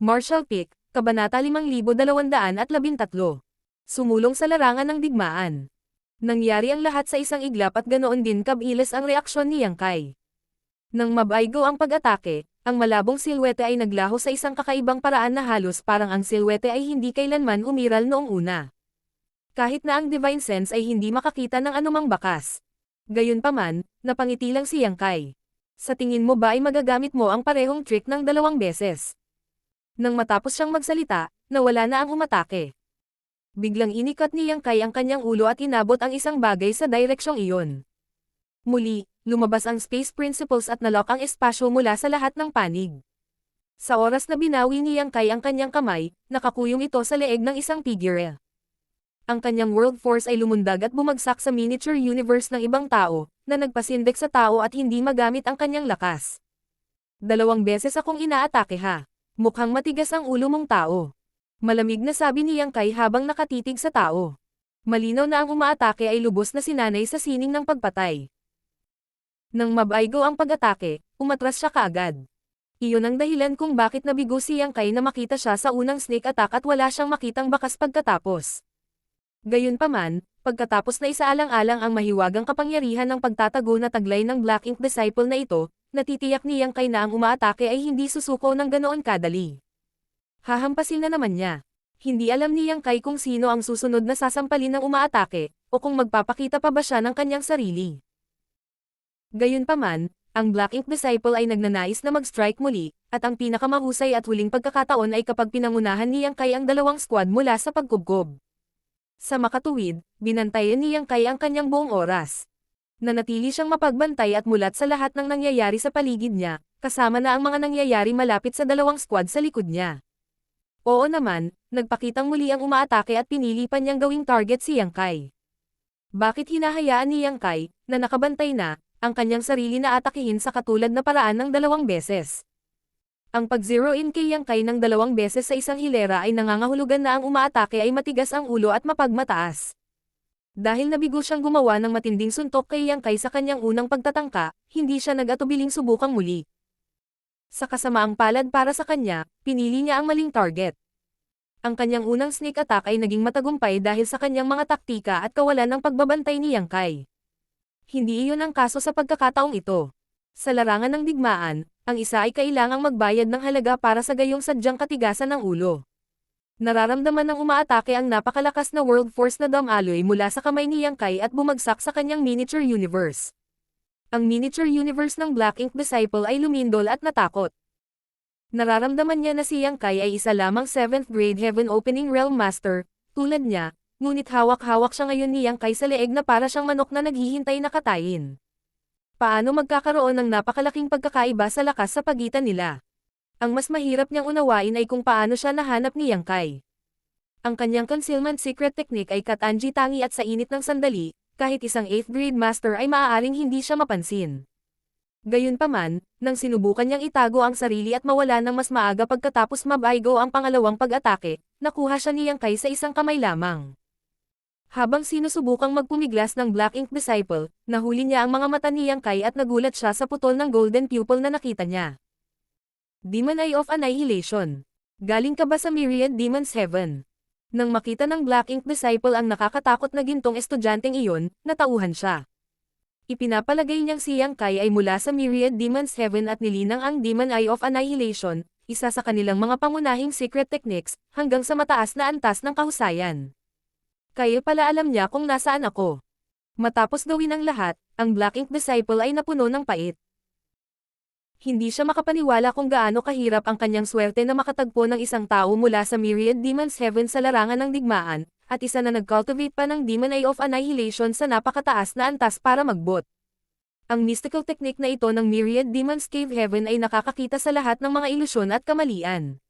Marshall Peak, Kabanata 5213. Sumulong sa larangan ng digmaan. Nangyari ang lahat sa isang iglap at ganoon din kabilis ang reaksyon ni Yang Kai. Nang mabaygo ang pag-atake, ang malabong silwete ay naglaho sa isang kakaibang paraan na halos parang ang silwete ay hindi kailanman umiral noong una. Kahit na ang Divine Sense ay hindi makakita ng anumang bakas. Gayunpaman, napangiti lang si Yang Kai. Sa tingin mo ba ay magagamit mo ang parehong trick ng 2 beses? Nang matapos siyang magsalita, nawala na ang umatake. Biglang inikot ni Yang Kai ang kanyang ulo at inabot ang isang bagay sa direksyong iyon. Muli, lumabas ang Space Principles at nalock ang espasyo mula sa lahat ng panig. Sa oras na binawi ni Yang Kai ang kanyang kamay, nakakuyong ito sa leeg ng isang figure. Ang kanyang World Force ay lumundag at bumagsak sa miniature universe ng ibang tao, na nagpasindek sa tao at hindi magamit ang kanyang lakas. 2 beses akong inaatake ha. Mukhang matigas ang ulo mong tao. Malamig na sabi ni Yang Kai habang nakatitig sa tao. Malinaw na ang umaatake ay lubos na sinanay sa sining ng pagpatay. Nang mabaygo ang pag-atake, umatras siya kaagad. Iyon ang dahilan kung bakit nabigo si Yang Kai na makita siya sa unang sneak attack at wala siyang makitang bakas pagkatapos. Gayunpaman, pagkatapos na isaalang-alang ang mahiwagang kapangyarihan ng pagtatago na taglay ng Black Ink Disciple na ito, natitiyak ni Yang Kai na ang umaatake ay hindi susuko ng ganoon kadali. Hahampasin na naman niya. Hindi alam ni Yang Kai kung sino ang susunod na sasampalin ng umaatake, o kung magpapakita pa ba siya ng kanyang sarili. Gayunpaman, ang Black Ink Disciple ay nagnanais na mag-strike muli, at ang pinakamahusay at huling pagkakataon ay kapag pinangunahan ni Yang Kai ang 2 squad mula sa pagkubkob. Sa makatuwid, binantayan ni Yang Kai ang kanyang buong oras. Nanatili siyang mapagbantay at mulat sa lahat ng nangyayari sa paligid niya, kasama na ang mga nangyayari malapit sa 2 squad sa likod niya. Oo naman, nagpakitang muli ang umaatake at pinili pa niyang gawing target si Yang Kai. Bakit hinahayaan ni Yang Kai, na nakabantay na, ang kanyang sarili na atakihin sa katulad na paraan ng 2 beses? Ang pag-zero in kay Yang Kai ng 2 beses sa isang hilera ay nangangahulugan na ang umaatake ay matigas ang ulo at mapagmataas. Dahil nabigo siyang gumawa ng matinding suntok kay Yang Kai sa kanyang unang pagtatangka, hindi siya nag-atubiling subukang muli. Sa kasamaang palad para sa kanya, pinili niya ang maling target. Ang kanyang unang sneak attack ay naging matagumpay dahil sa kanyang mga taktika at kawalan ng pagbabantay ni Yang Kai. Hindi iyon ang kaso sa pagkakataong ito. Sa larangan ng digmaan, ang isa ay kailangang magbayad ng halaga para sa gayong sadyang katigasan ng ulo. Nararamdaman ng umaatake ang napakalakas na World Force na damaloy mula sa kamay ni Yang Kai at bumagsak sa kanyang miniature universe. Ang miniature universe ng Black Ink Disciple ay lumindol at natakot. Nararamdaman niya na si Yang Kai ay isa lamang 7th grade Heaven Opening Realm Master, tulad niya, ngunit hawak-hawak siya ngayon ni Yang Kai sa leeg na para siyang manok na naghihintay na katayin. Paano magkakaroon ng napakalaking pagkakaiba sa lakas sa pagitan nila? Ang mas mahirap niyang unawain ay kung paano siya nahanap ni Yang Kai. Ang kanyang concealment secret technique ay katangi-tangi at sa init ng sandali, kahit isang 8th grade master ay maaaring hindi siya mapansin. Gayunpaman, nang sinubukan niyang itago ang sarili at mawala ng mas maaga pagkatapos mabaygo ang pangalawang pag-atake, nakuha siya ni Yang Kai sa isang kamay lamang. Habang sinusubukang magpumiglas ng Black Ink Disciple, nahuli niya ang mga mata ni Yang Kai at nagulat siya sa putol ng golden pupil na nakita niya. Demon Eye of Annihilation. Galing ka ba sa Myriad Demons Heaven? Nang makita ng Black Ink Disciple ang nakakatakot na gintong estudyanteng iyon, natauhan siya. Ipinapalagay niyang si Yang Kai ay mula sa Myriad Demons Heaven at nilinang ang Demon Eye of Annihilation, isa sa kanilang mga pangunahing secret techniques, hanggang sa mataas na antas ng kahusayan. Kaya pala alam niya kung nasaan ako. Matapos gawin ang lahat, ang Black Ink Disciple ay napuno ng pait. Hindi siya makapaniwala kung gaano kahirap ang kanyang swerte na makatagpo ng isang tao mula sa Myriad Demons Heaven sa larangan ng digmaan, at isa na nag-cultivate pa ng Demon Eye of Annihilation sa napakataas na antas para magbot. Ang mystical technique na ito ng Myriad Demons Cave Heaven ay nakakakita sa lahat ng mga ilusyon at kamalian.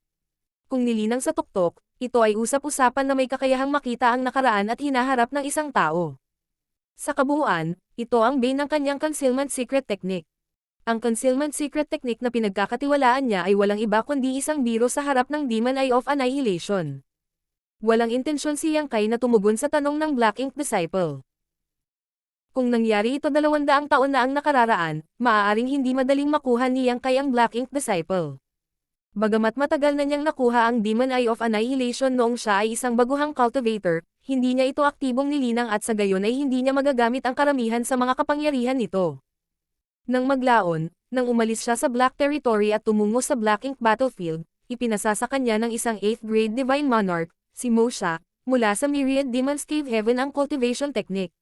Kung nilinang sa tuktok, ito ay usap-usapan na may kakayahang makita ang nakaraan at hinaharap ng isang tao. Sa kabuuan, ito ang bane ng kanyang concealment secret technique. Ang concealment secret technique na pinagkakatiwalaan niya ay walang iba kundi isang biro sa harap ng Demon Eye of Annihilation. Walang intensyon si Yang Kai na tumugon sa tanong ng Black Ink Disciple. Kung nangyari ito 200 taon na ang nakararaan, maaaring hindi madaling makuha ni Yang Kai ang Black Ink Disciple. Bagamat matagal na niyang nakuha ang Demon Eye of Annihilation noong siya ay isang baguhang cultivator, hindi niya ito aktibong nilinang at sa gayon ay hindi niya magagamit ang karamihan sa mga kapangyarihan nito. Nang maglaon, nang umalis siya sa Black Territory at tumungo sa Black Ink Battlefield, ipinasa sa kanya ng isang 8th grade Divine Monarch, si Mosha, mula sa Myriad Demon's Cave Heaven ang cultivation technique.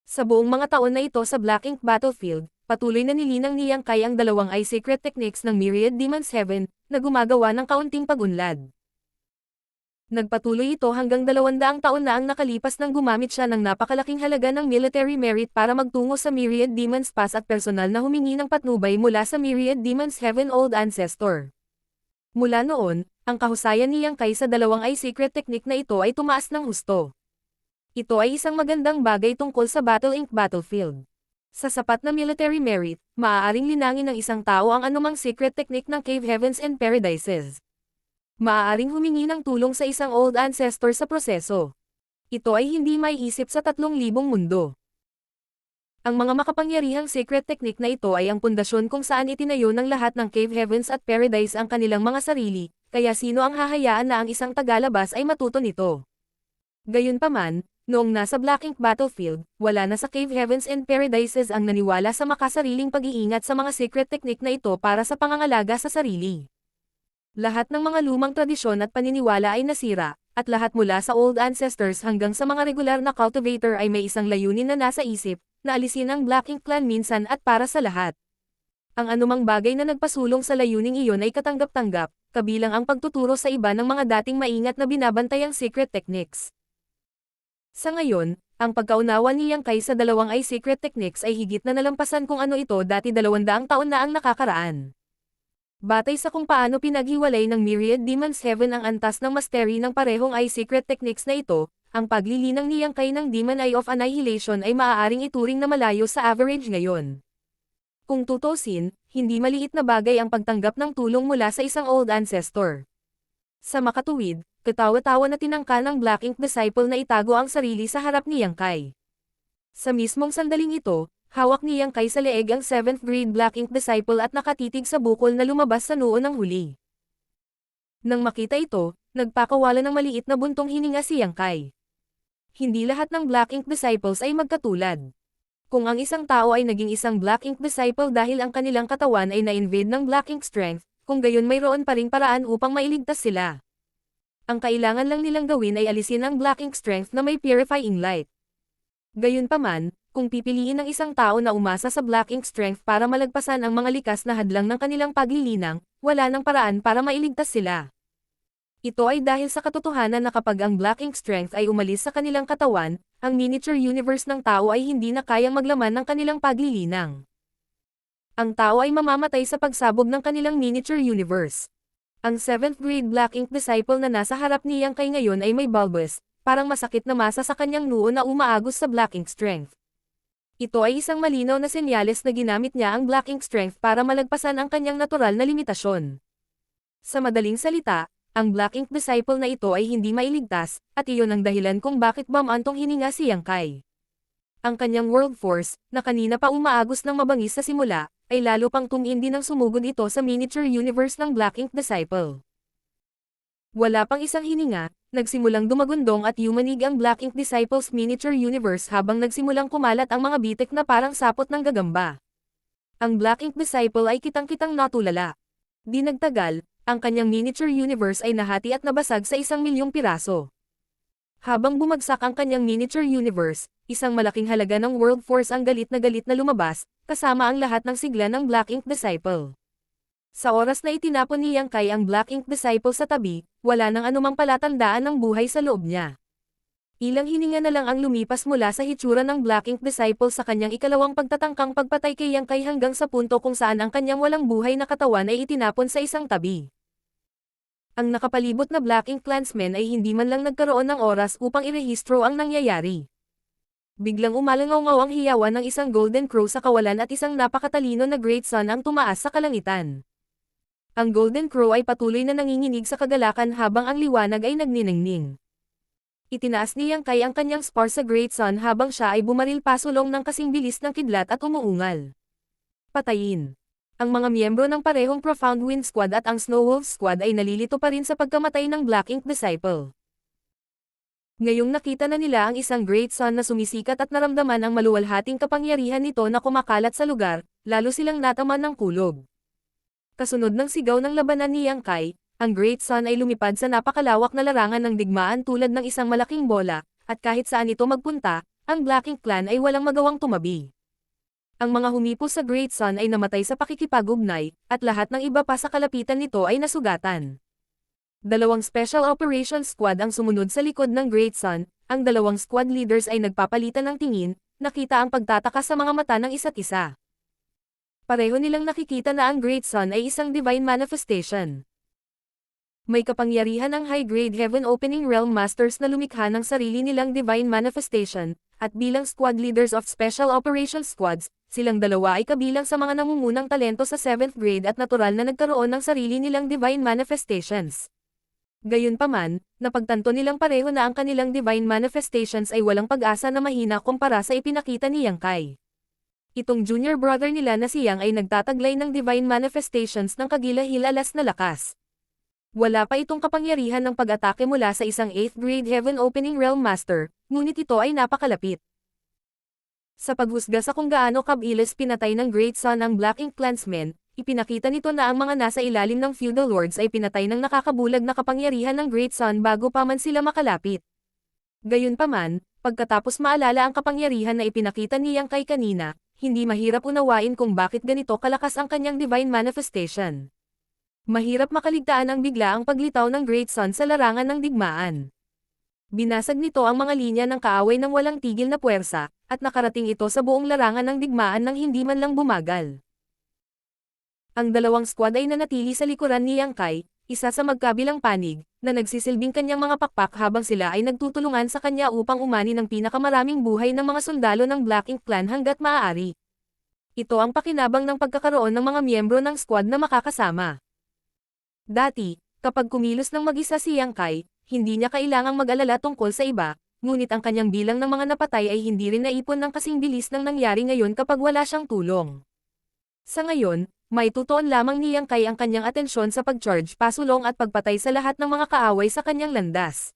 Sa buong mga taon na ito sa Black Ink Battlefield, patuloy na nilinang ni Yang Kai ang dalawang Eye Secret Techniques ng Myriad Demon's Heaven, na gumagawa ng kaunting pagunlad. Nagpatuloy ito hanggang 200 taon na ang nakalipas nang gumamit siya ng napakalaking halaga ng military merit para magtungo sa Myriad Demon's Pass at personal na humingi ng patnubay mula sa Myriad Demon's Heaven Old Ancestor. Mula noon, ang kahusayan ni Yang Kai sa dalawang Eye Secret Technique na ito ay tumaas ng husto. Ito ay isang magandang bagay tungkol sa Battle Ink Battlefield. Sa sapat na military merit, maaaring linangin ng isang tao ang anumang secret technique ng Cave Heavens and Paradises. Maaaring humingi ng tulong sa isang old ancestor sa proseso. Ito ay hindi maiisip sa 3,000 mundo. Ang mga makapangyarihang secret technique na ito ay ang pundasyon kung saan itinayo ng lahat ng Cave Heavens at Paradise ang kanilang mga sarili, kaya sino ang hahayaan na ang isang tagalabas ay matuto nito. Gayunpaman, noong nasa Black Ink Battlefield, wala na sa Cave Heavens and Paradises ang naniwala sa makasariling pag-iingat sa mga secret technique na ito para sa pangangalaga sa sarili. Lahat ng mga lumang tradisyon at paniniwala ay nasira, at lahat mula sa old ancestors hanggang sa mga regular na cultivator ay may isang layunin na nasa isip, na alisin ang Black Ink Clan minsan at para sa lahat. Ang anumang bagay na nagpasulong sa layuning iyon ay katanggap-tanggap, kabilang ang pagtuturo sa iba ng mga dating maingat na binabantayang secret techniques. Sa ngayon, ang pagkaunawa ni Yang Kai sa dalawang Eye Secret Techniques ay higit na nalampasan kung ano ito dati 200 taon na ang nakakaraan. Batay sa kung paano pinaghiwalay ng Myriad Demon's Heaven ang antas ng mastery ng parehong Eye Secret Techniques na ito, ang paglilinang ni Yang Kai ng Demon Eye of Annihilation ay maaaring ituring na malayo sa average ngayon. Kung tutusin, hindi maliit na bagay ang pagtanggap ng tulong mula sa isang old ancestor. Sa makatuwid, katawa-tawa na tinangka ng Black Ink Disciple na itago ang sarili sa harap ni Yang Kai. Sa mismong sandaling ito, hawak ni Yang Kai sa leeg ang 7th grade Black Ink Disciple at nakatitig sa bukol na lumabas sa noo ng huli. Nang makita ito, nagpakawala ng maliit na buntong hininga si Yang Kai. Hindi lahat ng Black Ink Disciples ay magkatulad. Kung ang isang tao ay naging isang Black Ink Disciple dahil ang kanilang katawan ay na-invade ng Black Ink Strength, kung gayon mayroon pa ring paraan upang mailigtas sila. Ang kailangan lang nilang gawin ay alisin ang Black Ink Strength na may purifying light. Gayunpaman, kung pipiliin ng isang tao na umasa sa Black Ink Strength para malagpasan ang mga likas na hadlang ng kanilang paglilinang, wala nang paraan para mailigtas sila. Ito ay dahil sa katotohanan na kapag ang Black Ink Strength ay umalis sa kanilang katawan, ang miniature universe ng tao ay hindi na kayang maglaman ng kanilang paglilinang. Ang tao ay mamamatay sa pagsabog ng kanilang miniature universe. Ang 7th grade Black Ink Disciple na nasa harap ni Yang Kai ngayon ay may bulbous, parang masakit na masa sa kanyang noo na umaagos sa Black Ink Strength. Ito ay isang malinaw na senyales na ginamit niya ang Black Ink Strength para malagpasan ang kanyang natural na limitasyon. Sa madaling salita, ang Black Ink Disciple na ito ay hindi mailigtas, at iyon ang dahilan kung bakit bumantong hininga si Yang Kai. Ang kanyang World Force, na kanina pa umaagos ng mabangis sa simula, ay lalo pang tumindi ng sumugod ito sa miniature universe ng Black Ink Disciple. Wala pang isang hininga, nagsimulang dumagundong at yumanig ang Black Ink Disciple's miniature universe habang nagsimulang kumalat ang mga bitik na parang sapot ng gagamba. Ang Black Ink Disciple ay kitang-kitang natulala. Di nagtagal, ang kanyang miniature universe ay nahati at nabasag sa 1,000,000 piraso. Habang bumagsak ang kanyang miniature universe, isang malaking halaga ng World Force ang galit na lumabas, kasama ang lahat ng sigla ng Black Ink Disciple. Sa oras na itinapon ni Yang Kai ang Black Ink Disciple sa tabi, wala nang anumang palatandaan ng buhay sa loob niya. Ilang hininga na lang ang lumipas mula sa hitsura ng Black Ink Disciple sa kanyang ikalawang pagtatangkang pagpatay kay Yang Kai hanggang sa punto kung saan ang kanyang walang buhay na katawan ay itinapon sa isang tabi. Ang nakapalibot na Black Ink Clansmen ay hindi man lang nagkaroon ng oras upang irehistro ang nangyayari. Biglang umalangaw ang hiyawan ng isang Golden Crow sa kawalan at isang napakatalino na Great Sun ang tumaas sa kalangitan. Ang Golden Crow ay patuloy na nanginginig sa kagalakan habang ang liwanag ay nagniningning. Itinaas ni Yang Kai ang kanyang spar sa Great Sun habang siya ay bumaril pasulong ng kasing bilis ng kidlat at umuungal. Patayin. Ang mga miyembro ng parehong Profound Wind Squad at ang Snow Wolf Squad ay nalilito pa rin sa pagkamatay ng Black Ink Disciple. Ngayong nakita na nila ang isang Great Sun na sumisikat at naramdaman ang maluwalhating kapangyarihan nito na kumakalat sa lugar, lalo silang nataman ng kulog. Kasunod ng sigaw ng labanan ni Yang Kai, ang Great Sun ay lumipad sa napakalawak na larangan ng digmaan tulad ng isang malaking bola, at kahit saan ito magpunta, ang Black Ink Clan ay walang magawang tumabi. Ang mga humipos sa Great Sun ay namatay sa pakikipag-ugnay, at lahat ng iba pa sa kalapitan nito ay nasugatan. Dalawang Special Operations Squad ang sumunod sa likod ng Great Sun, ang dalawang squad leaders ay nagpapalitan ng tingin, nakita ang pagtataka sa mga mata ng isa't isa. Pareho nilang nakikita na ang Great Sun ay isang divine manifestation. May kapangyarihan ang high-grade Heaven Opening Realm Masters na lumikha ng sarili nilang divine manifestation, at bilang squad leaders of Special Operations Squads, silang dalawa ay kabilang sa mga nangungunang talento sa 7th grade at natural na nagkaroon ng sarili nilang divine manifestations. Gayunpaman, napagtanto nilang pareho na ang kanilang divine manifestations ay walang pag-asa na mahina kumpara sa ipinakita ni Yang Kai. Itong junior brother nila na si Yang ay nagtataglay ng divine manifestations ng kagilahilalas na lakas. Wala pa itong kapangyarihan ng pag-atake mula sa isang 8th grade Heaven Opening Realm Master, ngunit ito ay napakalapit. Sa paghusga sa kung gaano kabilis pinatay ng Great Sun ang Black Ink Clansmen, ipinakita nito na ang mga nasa ilalim ng Feudal Lords ay pinatay ng nakakabulag na kapangyarihan ng Great Sun bago pa man sila makalapit. Gayunpaman, pagkatapos maalala ang kapangyarihan na ipinakita ni Yang Kai kanina, hindi mahirap unawain kung bakit ganito kalakas ang kanyang divine manifestation. Mahirap makaligtaan ang biglaang paglitaw ng Great Sun sa larangan ng digmaan. Binasag nito ang mga linya ng kaaway ng walang tigil na puwersa, at nakarating ito sa buong larangan ng digmaan nang hindi man lang bumagal. Ang dalawang squad ay nanatili sa likuran ni Yang Kai, isa sa magkabilang panig, na nagsisilbing kanyang mga pakpak habang sila ay nagtutulungan sa kanya upang umani ng pinakamaraming buhay ng mga sundalo ng Black Ink Clan hanggat maaari. Ito ang pakinabang ng pagkakaroon ng mga miyembro ng squad na makakasama. Dati, kapag kumilos ng mag-isa si Yang Kai, hindi niya kailangang mag-alala tungkol sa iba, ngunit ang kanyang bilang ng mga napatay ay hindi rin naipon ng kasing bilis ng nangyari ngayon kapag wala siyang tulong. Sa ngayon, may tutuon lamang ni Yang Kai ang kanyang atensyon sa pag-charge pasulong at pagpatay sa lahat ng mga kaaway sa kanyang landas.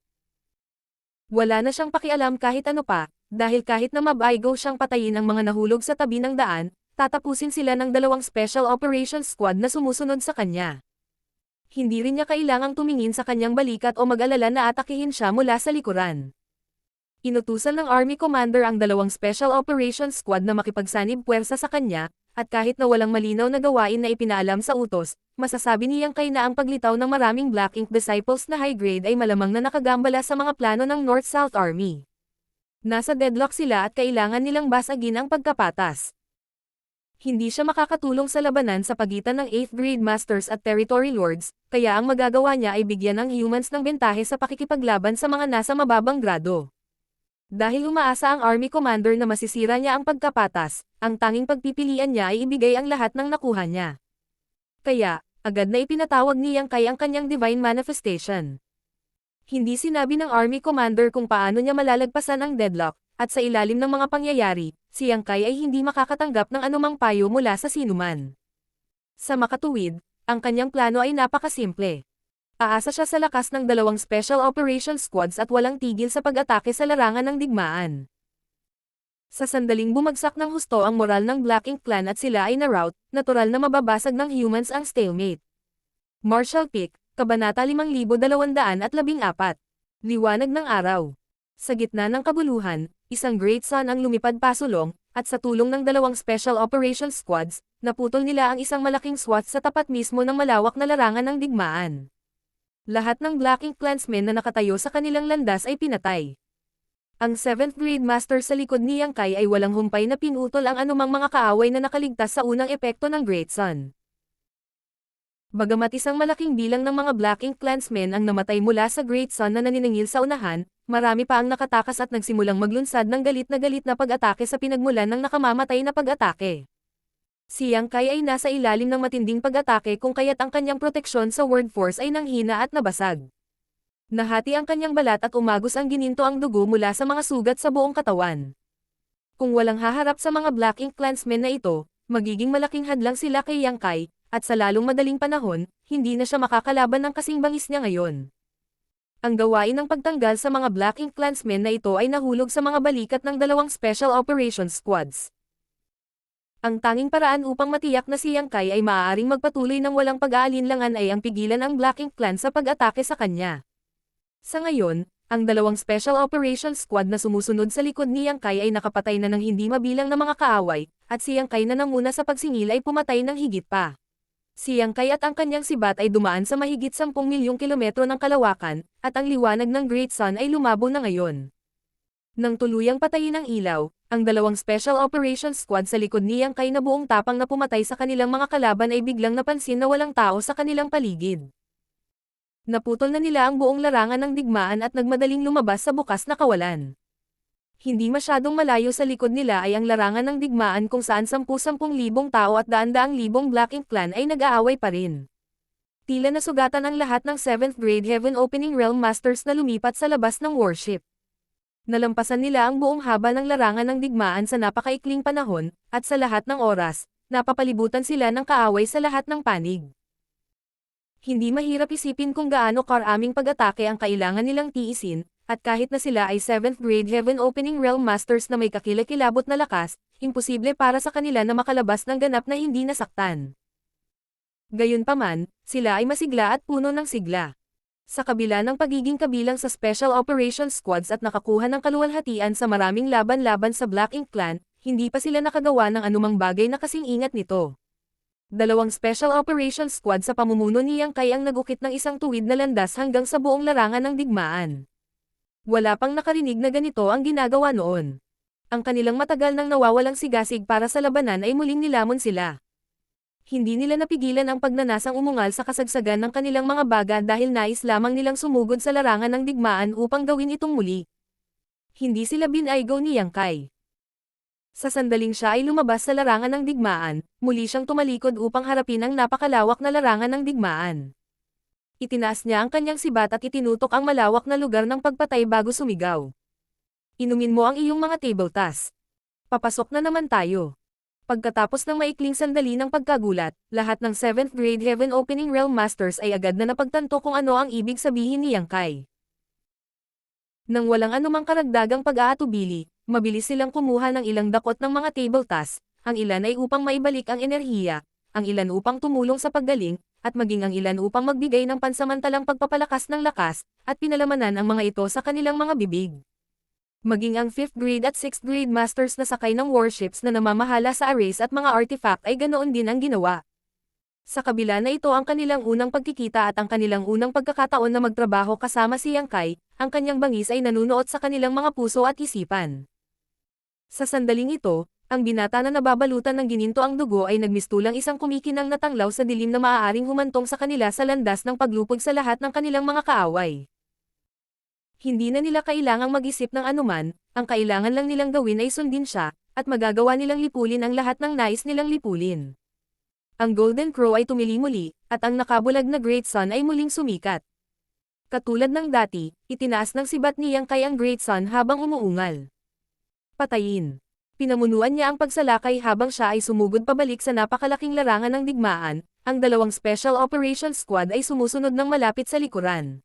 Wala na siyang pakialam kahit ano pa, dahil kahit na mabaigo siyang patayin ang mga nahulog sa tabi ng daan, tatapusin sila ng dalawang Special Operations Squad na sumusunod sa kanya. Hindi rin niya kailangang tumingin sa kanyang balikat o mag-alala na atakihin siya mula sa likuran. Inutusan ng Army Commander ang dalawang Special Operations Squad na makipagsanib puwersa sa kanya, at kahit na walang malinaw na gawain na ipinaalam sa utos, masasabi ni Yang Kai na ang paglitaw ng maraming Black Ink Disciples na high grade ay malamang na nakagambala sa mga plano ng North-South Army. Nasa deadlock sila at kailangan nilang basagin ang pagkapatas. Hindi siya makakatulong sa labanan sa pagitan ng 8th grade Masters at Territory Lords, kaya ang magagawa niya ay bigyan ng humans ng bentahe sa pakikipaglaban sa mga nasa mababang grado. Dahil umaasa ang Army Commander na masisira niya ang pagkapatas, ang tanging pagpipilian niya ay ibigay ang lahat ng nakuha niya. Kaya, agad na ipinatawag ni Yang Kai ang kanyang divine manifestation. Hindi sinabi ng Army Commander kung paano niya malalagpasan ang deadlock, at sa ilalim ng mga pangyayari, si Yang Kai ay hindi makakatanggap ng anumang payo mula sa sinuman. Sa makatuwid, ang kanyang plano ay napakasimple. Aasa siya sa lakas ng dalawang Special Operations Squads at walang tigil sa pag-atake sa larangan ng digmaan. Sa sandaling bumagsak ng husto ang moral ng Black Ink Clan at sila ay na-rout, natural na mababasag ng humans ang stalemate. Marshall Peak, Kabanata 5214. Liwanag ng araw. Sa gitna ng kabuluhan, isang Great Sun ang lumipad pasulong, at sa tulong ng dalawang Special Operations Squads, naputol nila ang isang malaking SWAT sa tapat mismo ng malawak na larangan ng digmaan. Lahat ng Black Ink Clansmen na nakatayo sa kanilang landas ay pinatay. Ang 7th grade master sa likod ni Yang Kai ay walang humpay na pinutol ang anumang mga kaaway na nakaligtas sa unang epekto ng Great Sun. Bagamat isang malaking bilang ng mga Black Ink Clansmen ang namatay mula sa Great Sun na naniningil sa unahan, marami pa ang nakatakas at nagsimulang maglunsad ng galit na pag-atake sa pinagmulan ng nakamamatay na pag-atake. Si Yang Kai ay nasa ilalim ng matinding pag-atake kung kaya't ang kanyang proteksyon sa Word Force ay nanghina at nabasag. Nahati ang kanyang balat at umagos ang gininto ang dugo mula sa mga sugat sa buong katawan. Kung walang haharap sa mga Black Ink Clansmen na ito, Magiging malaking hadlang sila kay Yang Kai, at sa lalong madaling panahon, hindi na siya makakalaban ng kasing bangis niya ngayon. Ang gawain ng pagtanggal sa mga Black Ink Clansmen na ito ay nahulog sa mga balikat ng dalawang Special Operations Squads. Ang tanging paraan upang matiyak na si Yang Kai ay maaaring magpatuloy ng walang pag-aalinlangan ay ang pigilan ang Black Ink Clan sa pag-atake sa kanya. Sa ngayon, ang dalawang Special Operations Squad na sumusunod sa likod ni Yang Kai ay nakapatay na ng hindi mabilang na mga kaaway, at si Yang Kai na namuna sa pagsingil ay pumatay ng higit pa. Si Yang Kai at ang kanyang sibat ay dumaan sa mahigit 10 milyong kilometro ng kalawakan, at ang liwanag ng Great Sun ay lumabo na ngayon. Nang tuluyang patayin ang ilaw, ang dalawang Special Operations Squad sa likod ni Yang Kai na buong tapang na pumatay sa kanilang mga kalaban ay biglang napansin na walang tao sa kanilang paligid. Naputol na nila ang buong larangan ng digmaan at nagmadaling lumabas sa bukas na kawalan. Hindi masyadong malayo sa likod nila ay ang larangan ng digmaan kung saan 10,000 tao at daan-daang libong Black Ink Clan ay nag-aaway pa rin. Tila nasugatan ang lahat ng 7th Grade Heaven Opening Realm Masters na lumipat sa labas ng warship. Nalampasan nila ang buong haba ng larangan ng digmaan sa napakaikling panahon, at sa lahat ng oras, napapalibutan sila ng kaaway sa lahat ng panig. Hindi mahirap isipin kung gaano karaming pag-atake ang kailangan nilang tiisin, at kahit na sila ay 7th Grade Heaven Opening Realm Masters na may kakilakilabot na lakas, imposible para sa kanila na makalabas ng ganap na hindi nasaktan. Gayunpaman, sila ay masigla at puno ng sigla. Sa kabila ng pagiging kabilang sa Special Operations Squads at nakakuha ng kaluwalhatian sa maraming laban-laban sa Black Ink Clan, hindi pa sila nakagawa ng anumang bagay na kasing ingat nito. Dalawang Special Operations Squad sa pamumuno ni Yang Kai ang nagukit ng isang tuwid na landas hanggang sa buong larangan ng digmaan. Wala pang nakarinig na ganito ang ginagawa noon. Ang kanilang matagal nang nawawalang sigasig para sa labanan ay muling nilamon sila. Hindi nila napigilan ang pagnanasang umungal sa kasagsagan ng kanilang mga baga dahil nais lamang nilang sumugod sa larangan ng digmaan upang gawin itong muli. Hindi sila binaygo ni Yang Kai. Sa sandaling siya ay lumabas sa larangan ng digmaan, muli siyang tumalikod upang harapin ang napakalawak na larangan ng digmaan. Itinaas niya ang kanyang sibat at itinutok ang malawak na lugar ng pagpatay bago sumigaw. Inumin mo ang iyong mga table task. Papasok na naman tayo. Pagkatapos ng maikling sandali ng pagkagulat, lahat ng 7th Grade Heaven Opening Realm Masters ay agad na napagtanto kung ano ang ibig sabihin ni Yang Kai. Nang walang anumang karagdagang pag-aatubili, mabilis silang kumuha ng ilang dakot ng mga table task, ang ilan ay upang maibalik ang enerhiya, ang ilan upang tumulong sa paggaling, at maging ang ilan upang magbigay ng pansamantalang pagpapalakas ng lakas, at pinalamanan ang mga ito sa kanilang mga bibig. Maging ang 5th grade at 6th grade masters na sakay ng warships na namamahala sa arrays at mga artifact ay ganoon din ang ginawa. Sa kabila na ito ang kanilang unang pagkikita at ang kanilang unang pagkakataon na magtrabaho kasama si Yang Kai, ang kanyang bangis ay nanunuot sa kanilang mga puso at isipan. Sa sandaling ito, ang binata na nababalutan ng gininto ang dugo ay nagmistulang isang kumikinang na tanglaw sa dilim na maaaring humantong sa kanila sa landas ng paglupog sa lahat ng kanilang mga kaaway. Hindi na nila kailangang mag-isip ng anuman, ang kailangan lang nilang gawin ay sundin siya, at magagawa nilang lipulin ang lahat ng nais nilang lipulin. Ang Golden Crow ay tumili muli, at ang nakabulag na Great Sun ay muling sumikat. Katulad ng dati, itinaas ng sibat ni Yang Kai ang Great Sun habang umuungal. Patayin. Pinamunuan niya ang pagsalakay habang siya ay sumugod pabalik sa napakalaking larangan ng digmaan, ang dalawang Special Operations Squad ay sumusunod ng malapit sa likuran.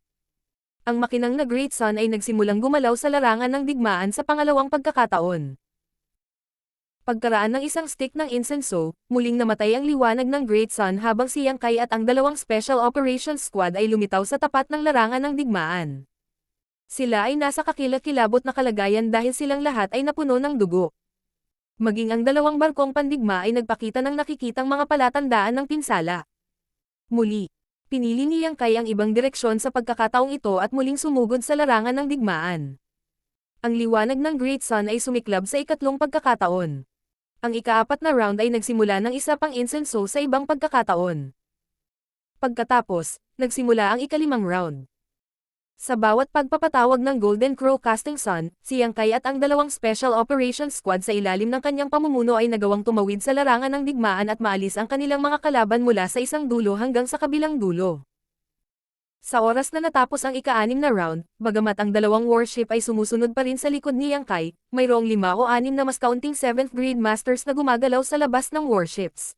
Ang makinang na Great Sun ay nagsimulang gumalaw sa larangan ng digmaan sa pangalawang pagkakataon. Pagkaraan ng isang stick ng insenso, muling namatay ang liwanag ng Great Sun habang si Yang Kai at ang dalawang Special Operations Squad ay lumitaw sa tapat ng larangan ng digmaan. Sila ay nasa kakilakilabot na kalagayan dahil silang lahat ay napuno ng dugo. Maging ang dalawang barkong pandigma ay nagpakita ng nakikitang mga palatandaan ng pinsala. Muli, pinili ni Yang Kai ang ibang direksyon sa pagkakataong ito at muling sumugod sa larangan ng digmaan. Ang liwanag ng Great Sun ay sumiklab sa ikatlong pagkakataon. Ang ika-4 na round ay nagsimula ng isa pang insenso sa ibang pagkakataon. Pagkatapos, nagsimula ang ika-5 round. Sa bawat pagpapatawag ng Golden Crow Casting Sun, si Yang Kai at ang dalawang Special Operations Squad sa ilalim ng kanyang pamumuno ay nagawang tumawid sa larangan ng digmaan at maalis ang kanilang mga kalaban mula sa isang dulo hanggang sa kabilang dulo. Sa oras na natapos ang ika-6 na round, bagamat ang dalawang warship ay sumusunod pa rin sa likod ni Yang Kai, mayroong 5 o 6 na mas kaunting 7th grade masters na gumagalaw sa labas ng warships.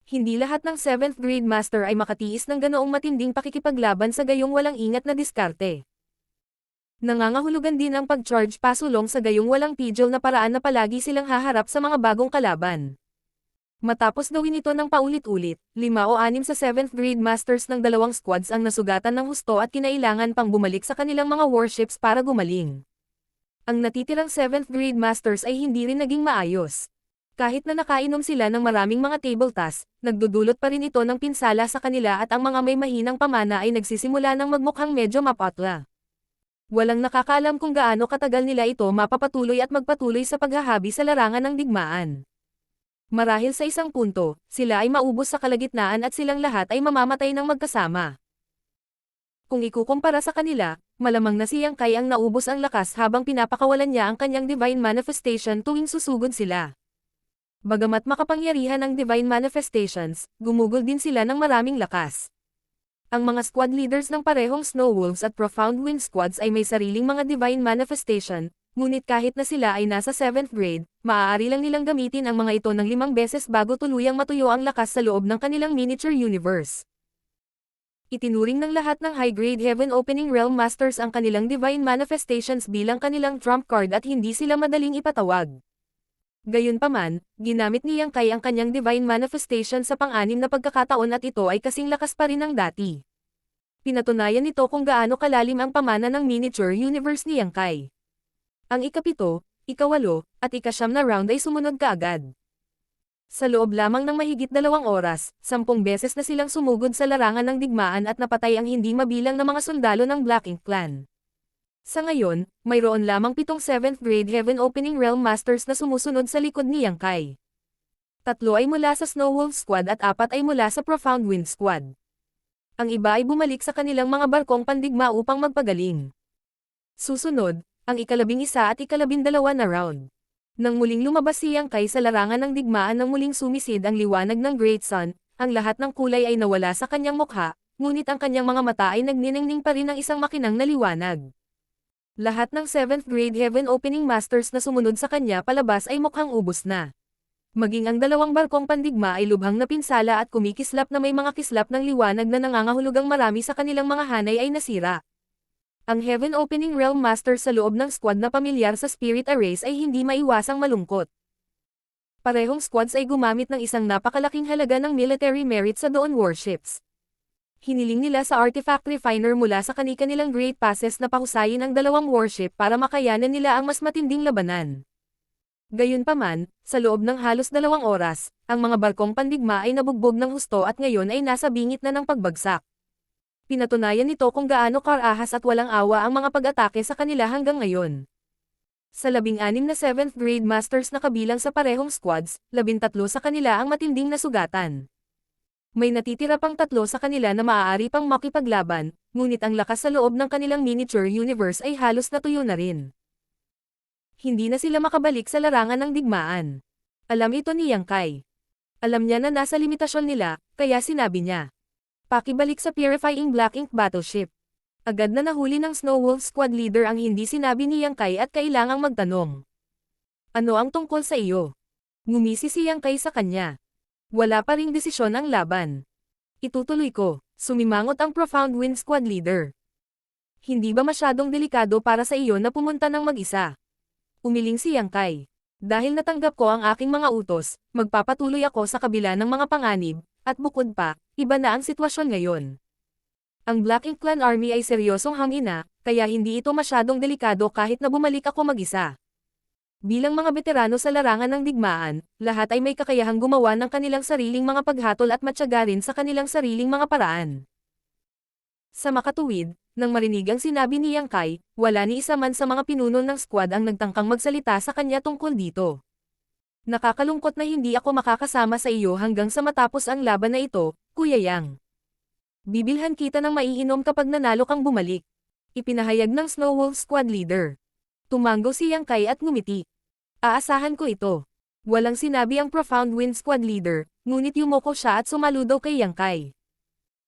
Hindi lahat ng 7th grade master ay makatiis ng ganoong matinding pakikipaglaban sa gayong walang ingat na diskarte. Nangangahulugan din ang pag-charge pasulong sa gayong walang pidgel na paraan na palagi silang haharap sa mga bagong kalaban. Matapos gawin ito ng paulit-ulit, 5 o 6 sa 7th grade masters ng dalawang squads ang nasugatan ng husto at kinailangan pang bumalik sa kanilang mga warships para gumaling. Ang natitirang 7th grade masters ay hindi rin naging maayos. Kahit na nakainom sila ng maraming mga table tasks, nagdudulot pa rin ito ng pinsala sa kanila at ang mga may mahinang pamana ay nagsisimula ng magmukhang medyo mapatla. Walang nakakaalam kung gaano katagal nila ito mapapatuloy at magpatuloy sa paghahabi sa larangan ng digmaan. Marahil sa isang punto, sila ay maubos sa kalagitnaan at silang lahat ay mamamatay ng magkasama. Kung ikukumpara sa kanila, malamang na si Yang Kai ang naubos ang lakas habang pinapakawalan niya ang kanyang divine manifestation tuwing susugod sila. Bagamat makapangyarihan ang divine manifestations, gumugol din sila ng maraming lakas. Ang mga squad leaders ng parehong Snow Wolves at Profound Wind Squads ay may sariling mga divine manifestation, ngunit kahit na sila ay nasa 7th grade, maaari lang nilang gamitin ang mga ito ng 5 beses bago tuluyang matuyo ang lakas sa loob ng kanilang miniature universe. Itinuring ng lahat ng high-grade Heaven Opening Realm Masters ang kanilang divine manifestations bilang kanilang trump card at hindi sila madaling ipatawag. Gayunpaman, ginamit ni Yang Kai ang kanyang divine manifestation sa pang-anim na pagkakataon at ito ay kasing lakas pa rin ng dati. Pinatunayan nito kung gaano kalalim ang pamana ng miniature universe ni Yang Kai. Ang ika-7, ika-8, at ika-9 na round ay sumunod kaagad. Sa loob lamang ng mahigit 2 oras, 10 beses na silang sumugod sa larangan ng digmaan at napatay ang hindi mabilang na mga sundalo ng Black Ink Clan. Sa ngayon, mayroon lamang 7 7th grade Heaven Opening Realm Masters na sumusunod sa likod ni Yang Kai. 3 ay mula sa Snow Wolf Squad at 4 ay mula sa Profound Wind Squad. Ang iba ay bumalik sa kanilang mga barkong pandigma upang magpagaling. Susunod, ang ika-11 at ika-12 na round. Nang muling lumabas si Yang Kai sa larangan ng digmaan nang muling sumisid ang liwanag ng Great Sun, ang lahat ng kulay ay nawala sa kanyang mukha, ngunit ang kanyang mga mata ay nagniningning pa rin ng isang makinang na liwanag. Lahat ng 7th grade Heaven Opening Masters na sumunod sa kanya palabas ay mukhang ubos na. Maging ang dalawang barkong pandigma ay lubhang napinsala at kumikislap na may mga kislap ng liwanag na nangangahulugang marami sa kanilang mga hanay ay nasira. Ang Heaven Opening Realm Master sa loob ng squad na pamilyar sa Spirit Arrays ay hindi maiwasang malungkot. Parehong squads ay gumamit ng isang napakalaking halaga ng military merit sa doon warships. Hiniling nila sa Artifact Refiner mula sa kani-kanilang Great Passes na pahusayin ang dalawang warship para makayanan nila ang mas matinding labanan. Gayunpaman, sa loob ng halos 2 oras, ang mga barkong pandigma ay nabugbog ng husto at ngayon ay nasa bingit na ng pagbagsak. Pinatunayan nito kung gaano karahas at walang awa ang mga pag-atake sa kanila hanggang ngayon. Sa 16 na 7th grade masters na kabilang sa parehong squads, 13 sa kanila ang matinding nasugatan. May natitira pang 3 sa kanila na maaari pang makipaglaban, ngunit ang lakas sa loob ng kanilang miniature universe ay halos natuyo na rin. Hindi na sila makabalik sa larangan ng digmaan. Alam ito ni Yang Kai. Alam niya na nasa limitasyon nila, kaya sinabi niya. Pakibalik sa Purifying Black Ink Battleship. Agad na nahuli ng Snow Wolf Squad Leader ang hindi sinabi ni Yang Kai at kailangang magtanong. Ano ang tungkol sa iyo? Ngumisi si Yang Kai sa kanya. Wala pa ring desisyon ang laban. Itutuloy ko, sumimangot ang Profound Wind Squad Leader. Hindi ba masyadong delikado para sa iyo na pumunta ng mag-isa? Umiling si Yang Kai. Dahil natanggap ko ang aking mga utos, magpapatuloy ako sa kabila ng mga panganib, at bukod pa, iba na ang sitwasyon ngayon. Ang Black Ink Clan Army ay seryosong hangina, kaya hindi ito masyadong delikado kahit na bumalik ako mag-isa. Bilang mga veterano sa larangan ng digmaan, lahat ay may kakayahang gumawa ng kanilang sariling mga paghatol at matyaga rin sa kanilang sariling mga paraan. Sa makatuwid, nang marinig ang sinabi ni Yang Kai, wala ni isa man sa mga pinuno ng squad ang nagtangkang magsalita sa kanya tungkol dito. Nakakalungkot na hindi ako makakasama sa iyo hanggang sa matapos ang laban na ito, Kuya Yang. Bibilhan kita ng maiinom kapag nanalo kang bumalik. Ipinahayag ng Snow Wolf Squad Leader. Tumango si Yang Kai at ngumiti. Aasahan ko ito. Walang sinabi ang Profound Wind Squad Leader, ngunit yumoko siya at sumaludo kay Yang Kai.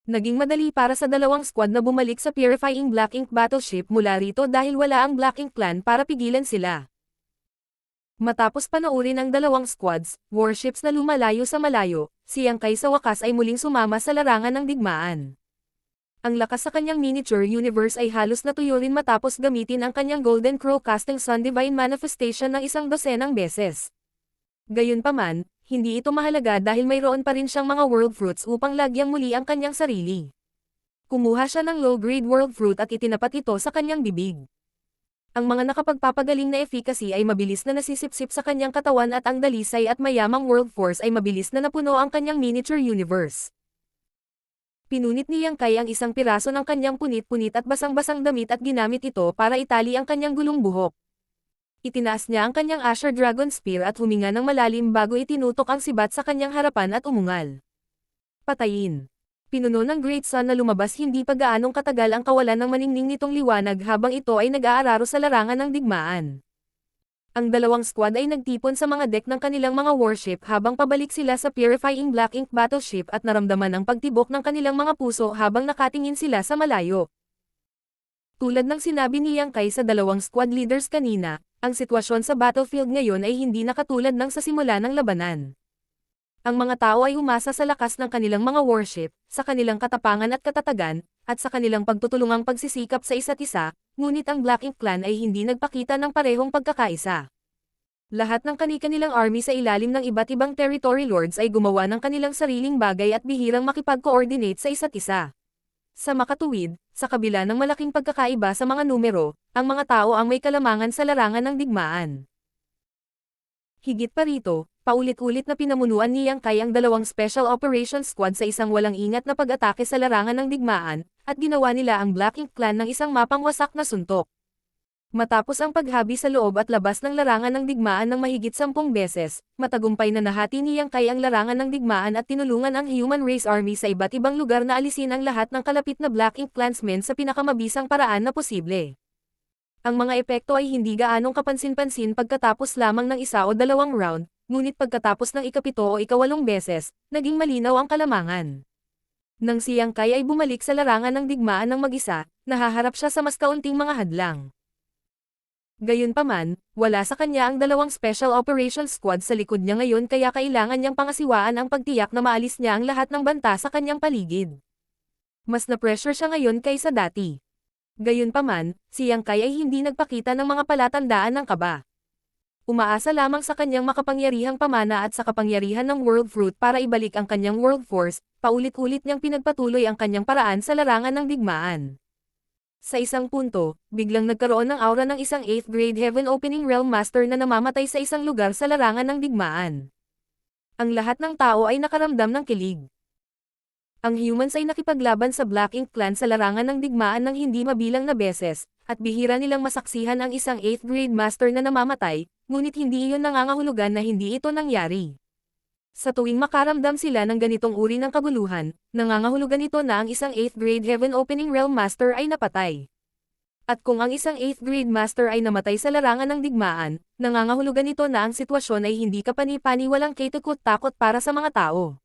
Naging madali para sa dalawang squad na bumalik sa Purifying Black Ink battleship mula rito dahil wala ang Black Ink clan para pigilan sila. Matapos panoorin ang dalawang squads, warships na lumalayo sa malayo, si Yang Kai sa wakas ay muling sumama sa larangan ng digmaan. Ang lakas sa kanyang miniature universe ay halos natuyo rin matapos gamitin ang kanyang Golden Crow Casting Sun Divine Manifestation ng 100 beses. Gayunpaman, hindi ito mahalaga dahil mayroon pa rin siyang mga World Fruits upang lagyang muli ang kanyang sarili. Kumuha siya ng low-grade World Fruit at itinapat ito sa kanyang bibig. Ang mga nakapagpapagaling na efficacy ay mabilis na nasisipsip sa kanyang katawan at ang dalisay at mayamang World Force ay mabilis na napuno ang kanyang miniature universe. Pinunit ni Yang Kai ang isang piraso ng kanyang punit-punit at basang-basang damit at ginamit ito para itali ang kanyang gulong buhok. Itinaas niya ang kanyang Asher Dragon Spear at huminga ng malalim bago itinutok ang sibat sa kanyang harapan at umungal. Patayin. Pinuno ng Great Sun na lumabas hindi pa gaanong katagal ang kawalan ng maningning nitong liwanag habang ito ay nag-aararo sa larangan ng digmaan. Ang dalawang squad ay nagtipon sa mga deck ng kanilang mga warship habang pabalik sila sa Purifying Black Ink battleship at naramdaman ang pagtibok ng kanilang mga puso habang nakatingin sila sa malayo. Tulad ng sinabi ni Yang Kai sa dalawang squad leaders kanina, ang sitwasyon sa battlefield ngayon ay hindi na katulad ng sa simula ng labanan. Ang mga tao ay umasa sa lakas ng kanilang mga warship, sa kanilang katapangan at katatagan, at sa kanilang pagtutulungang pagsisikap sa isa't isa, ngunit ang Black Ink clan ay hindi nagpakita ng parehong pagkakaisa. Lahat ng kani-kanilang army sa ilalim ng iba't ibang territory lords ay gumawa ng kanilang sariling bagay at bihirang makipag-coordinate sa isa't isa. Sa makatuwid, sa kabila ng malaking pagkakaiba sa mga numero, ang mga tao ang may kalamangan sa larangan ng digmaan. Higit pa rito, paulit-ulit na pinamunuan ni Yang Kai ang dalawang Special Operations Squad sa isang walang ingat na pag-atake sa larangan ng digmaan, at ginawa nila ang Black Ink clan ng isang mapang wasak na suntok. Matapos ang paghabi sa loob at labas ng larangan ng digmaan ng mahigit 10 beses, matagumpay na nahati ni Yang Kai ang larangan ng digmaan at tinulungan ang Human Race Army sa iba't ibang lugar na alisin ang lahat ng kalapit na Black Ink clansmen sa pinakamabisang paraan na posible. Ang mga epekto ay hindi gaanong kapansin-pansin pagkatapos lamang ng isa o dalawang round, ngunit pagkatapos ng ikapito o ikawalong beses, naging malinaw ang kalamangan. Nang si Yang Kai ay bumalik sa larangan ng digmaan ng mag-isa, nahaharap siya sa mas kaunting mga hadlang. Gayunpaman, wala sa kanya ang dalawang Special Operations Squad sa likod niya ngayon kaya kailangan niyang pangasiwaan ang pagtiyak na maalis niya ang lahat ng banta sa kanyang paligid. Mas na-pressure siya ngayon kaysa dati. Gayunpaman, si Yang Kai ay hindi nagpakita ng mga palatandaan ng kaba. Umaasa lamang sa kanyang makapangyarihang pamana at sa kapangyarihan ng World Fruit para ibalik ang kanyang World Force, paulit-ulit niyang pinagpatuloy ang kanyang paraan sa larangan ng digmaan. Sa isang punto, biglang nagkaroon ng aura ng isang 8th grade Heaven Opening Realm Master na namamatay sa isang lugar sa larangan ng digmaan. Ang lahat ng tao ay nakaramdam ng kilig. Ang humans ay nakipaglaban sa Black Ink clan sa larangan ng digmaan ng hindi mabilang na beses, at bihira nilang masaksihan ang isang 8th grade master na namamatay, ngunit hindi iyon nangangahulugan na hindi ito nangyari. Sa tuwing makaramdam sila ng ganitong uri ng kaguluhan, nangangahulugan ito na ang isang 8th grade Heaven Opening Realm Master ay napatay. At kung ang isang 8th grade Master ay namatay sa larangan ng digmaan, nangangahulugan ito na ang sitwasyon ay hindi kapani-paniwalang katakot-takot para sa mga tao.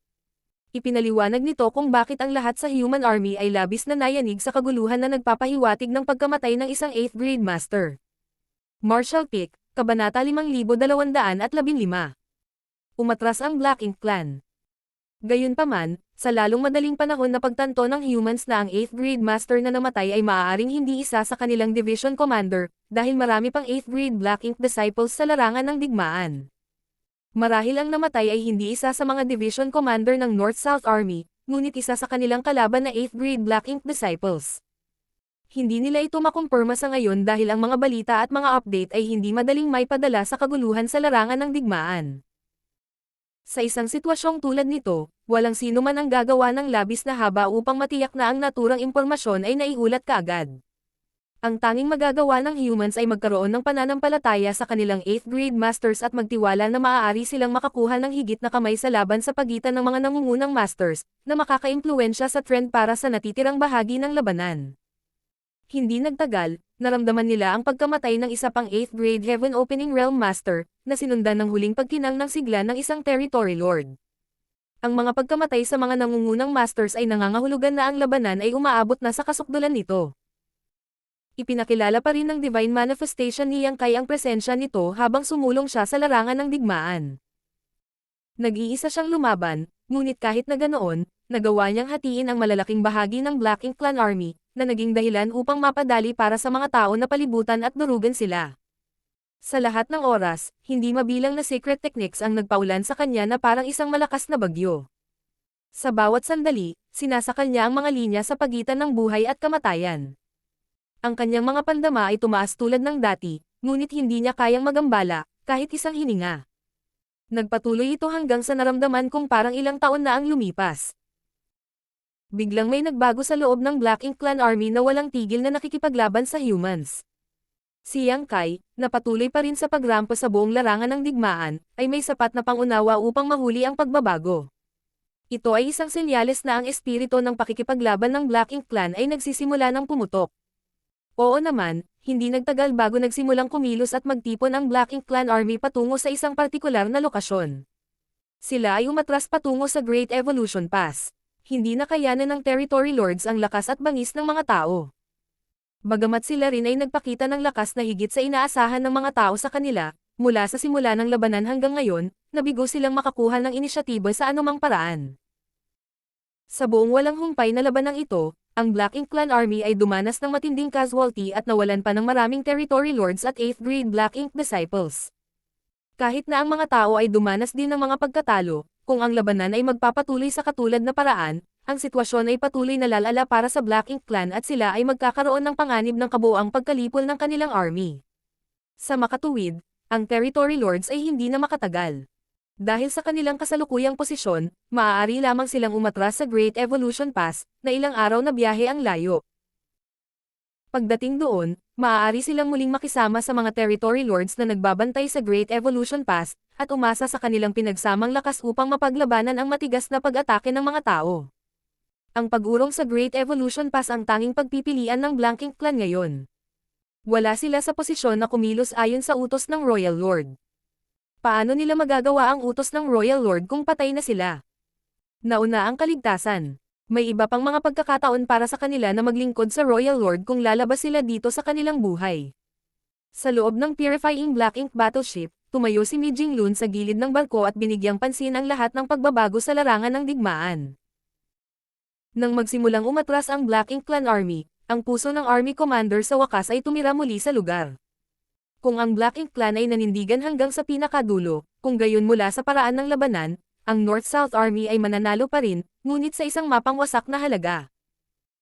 Ipinaliwanag nito kung bakit ang lahat sa Human Army ay labis na nayanig sa kaguluhan na nagpapahiwatig ng pagkamatay ng isang 8th grade Master. Marshall Pick, Kabanata 5215. Umatras ang Black Ink clan. Gayunpaman, sa lalong madaling panahon na pagtanto ng humans na ang 8th grade master na namatay ay maaaring hindi isa sa kanilang division commander, dahil marami pang 8th grade Black Ink disciples sa larangan ng digmaan. Marahil ang namatay ay hindi isa sa mga division commander ng North-South Army, ngunit isa sa kanilang kalaban na 8th grade Black Ink disciples. Hindi nila ito makumpirma sa ngayon dahil ang mga balita at mga update ay hindi madaling maipadala sa kaguluhan sa larangan ng digmaan. Sa isang sitwasyong tulad nito, walang sino man ang gagawa ng labis na haba upang matiyak na ang naturang impormasyon ay naiulat kaagad. Ang tanging magagawa ng humans ay magkaroon ng pananampalataya sa kanilang 8th grade masters at magtiwala na maaari silang makakuha ng higit na kamay sa laban sa pagitan ng mga nangungunang masters, na makakaimpluwensya sa trend para sa natitirang bahagi ng labanan. Hindi nagtagal, naramdaman nila ang pagkamatay ng isa pang 8th grade Heaven Opening Realm Master, na sinundan ng huling pagkinang ng sigla ng isang Territory Lord. Ang mga pagkamatay sa mga nangungunang masters ay nangangahulugan na ang labanan ay umaabot na sa kasukdulan nito. Ipinakilala pa rin ng Divine Manifestation ni Yang Kai ang presensya nito habang sumulong siya sa larangan ng digmaan. Nag-iisa siyang lumaban, ngunit kahit na ganoon, nagawa niyang hatiin ang malalaking bahagi ng Black Ink Clan Army, na naging dahilan upang mapadali para sa mga tao na palibutan at durugan sila. Sa lahat ng oras, hindi mabilang na secret techniques ang nagpaulan sa kanya na parang isang malakas na bagyo. Sa bawat sandali, sinasakal niya ang mga linya sa pagitan ng buhay at kamatayan. Ang kanyang mga pandama ay tumaas tulad ng dati, ngunit hindi niya kayang magambala, kahit isang hininga. Nagpatuloy ito hanggang sa naramdaman kung parang ilang taon na ang lumipas. Biglang may nagbago sa loob ng Black Ink Clan Army na walang tigil na nakikipaglaban sa humans. Si Yang Kai, na patuloy pa rin sa pagrampo sa buong larangan ng digmaan, ay may sapat na pangunawa upang mahuli ang pagbabago. Ito ay isang senyales na ang espiritu ng pakikipaglaban ng Black Ink Clan ay nagsisimula ng pumutok. Oo naman, hindi nagtagal bago nagsimulang kumilos at magtipon ang Black Ink Clan Army patungo sa isang partikular na lokasyon. Sila ay umatras patungo sa Great Evolution Pass. Hindi na kayanan ng Territory Lords ang lakas at bangis ng mga tao. Bagamat sila rin ay nagpakita ng lakas na higit sa inaasahan ng mga tao sa kanila, mula sa simula ng labanan hanggang ngayon, nabigo silang makakuha ng inisyatiba sa anumang paraan. Sa buong walang humpay na labanang ito, ang Black Ink Clan Army ay dumanas ng matinding casualty at nawalan pa ng maraming Territory Lords at 8th grade Black Ink Disciples. Kahit na ang mga tao ay dumanas din ng mga pagkatalo, kung ang labanan ay magpapatuloy sa katulad na paraan, ang sitwasyon ay patuloy na lalala para sa Black Ink Clan at sila ay magkakaroon ng panganib ng kabuuang pagkalipol ng kanilang army. Sa makatuwid, ang Territory Lords ay hindi na makatagal. Dahil sa kanilang kasalukuyang posisyon, maaari lamang silang umatras sa Great Evolution Pass, na ilang araw na biyahe ang layo. Pagdating doon, maaari silang muling makisama sa mga Territory Lords na nagbabantay sa Great Evolution Pass, at umasa sa kanilang pinagsamang lakas upang mapaglabanan ang matigas na pag-atake ng mga tao. Ang pag-urong sa Great Evolution Pass ang tanging pagpipilian ng Black Ink Clan ngayon. Wala sila sa posisyon na kumilos ayon sa utos ng Royal Lord. Paano nila magagawa ang utos ng Royal Lord kung patay na sila? Nauna ang kaligtasan. May iba pang mga pagkakataon para sa kanila na maglingkod sa Royal Lord kung lalabas sila dito sa kanilang buhay. Sa loob ng Purifying Black Ink Battleship, tumayo si Mi Jinglun sa gilid ng barko at binigyang pansin ang lahat ng pagbabago sa larangan ng digmaan. Nang magsimulang umatras ang Black Ink Clan Army, ang puso ng Army Commander sa wakas ay tumira muli sa lugar. Kung ang Black Ink Clan ay nanindigan hanggang sa pinakadulo, kung gayon mula sa paraan ng labanan, ang North-South Army ay mananalo pa rin, ngunit sa isang mapang wasak na halaga.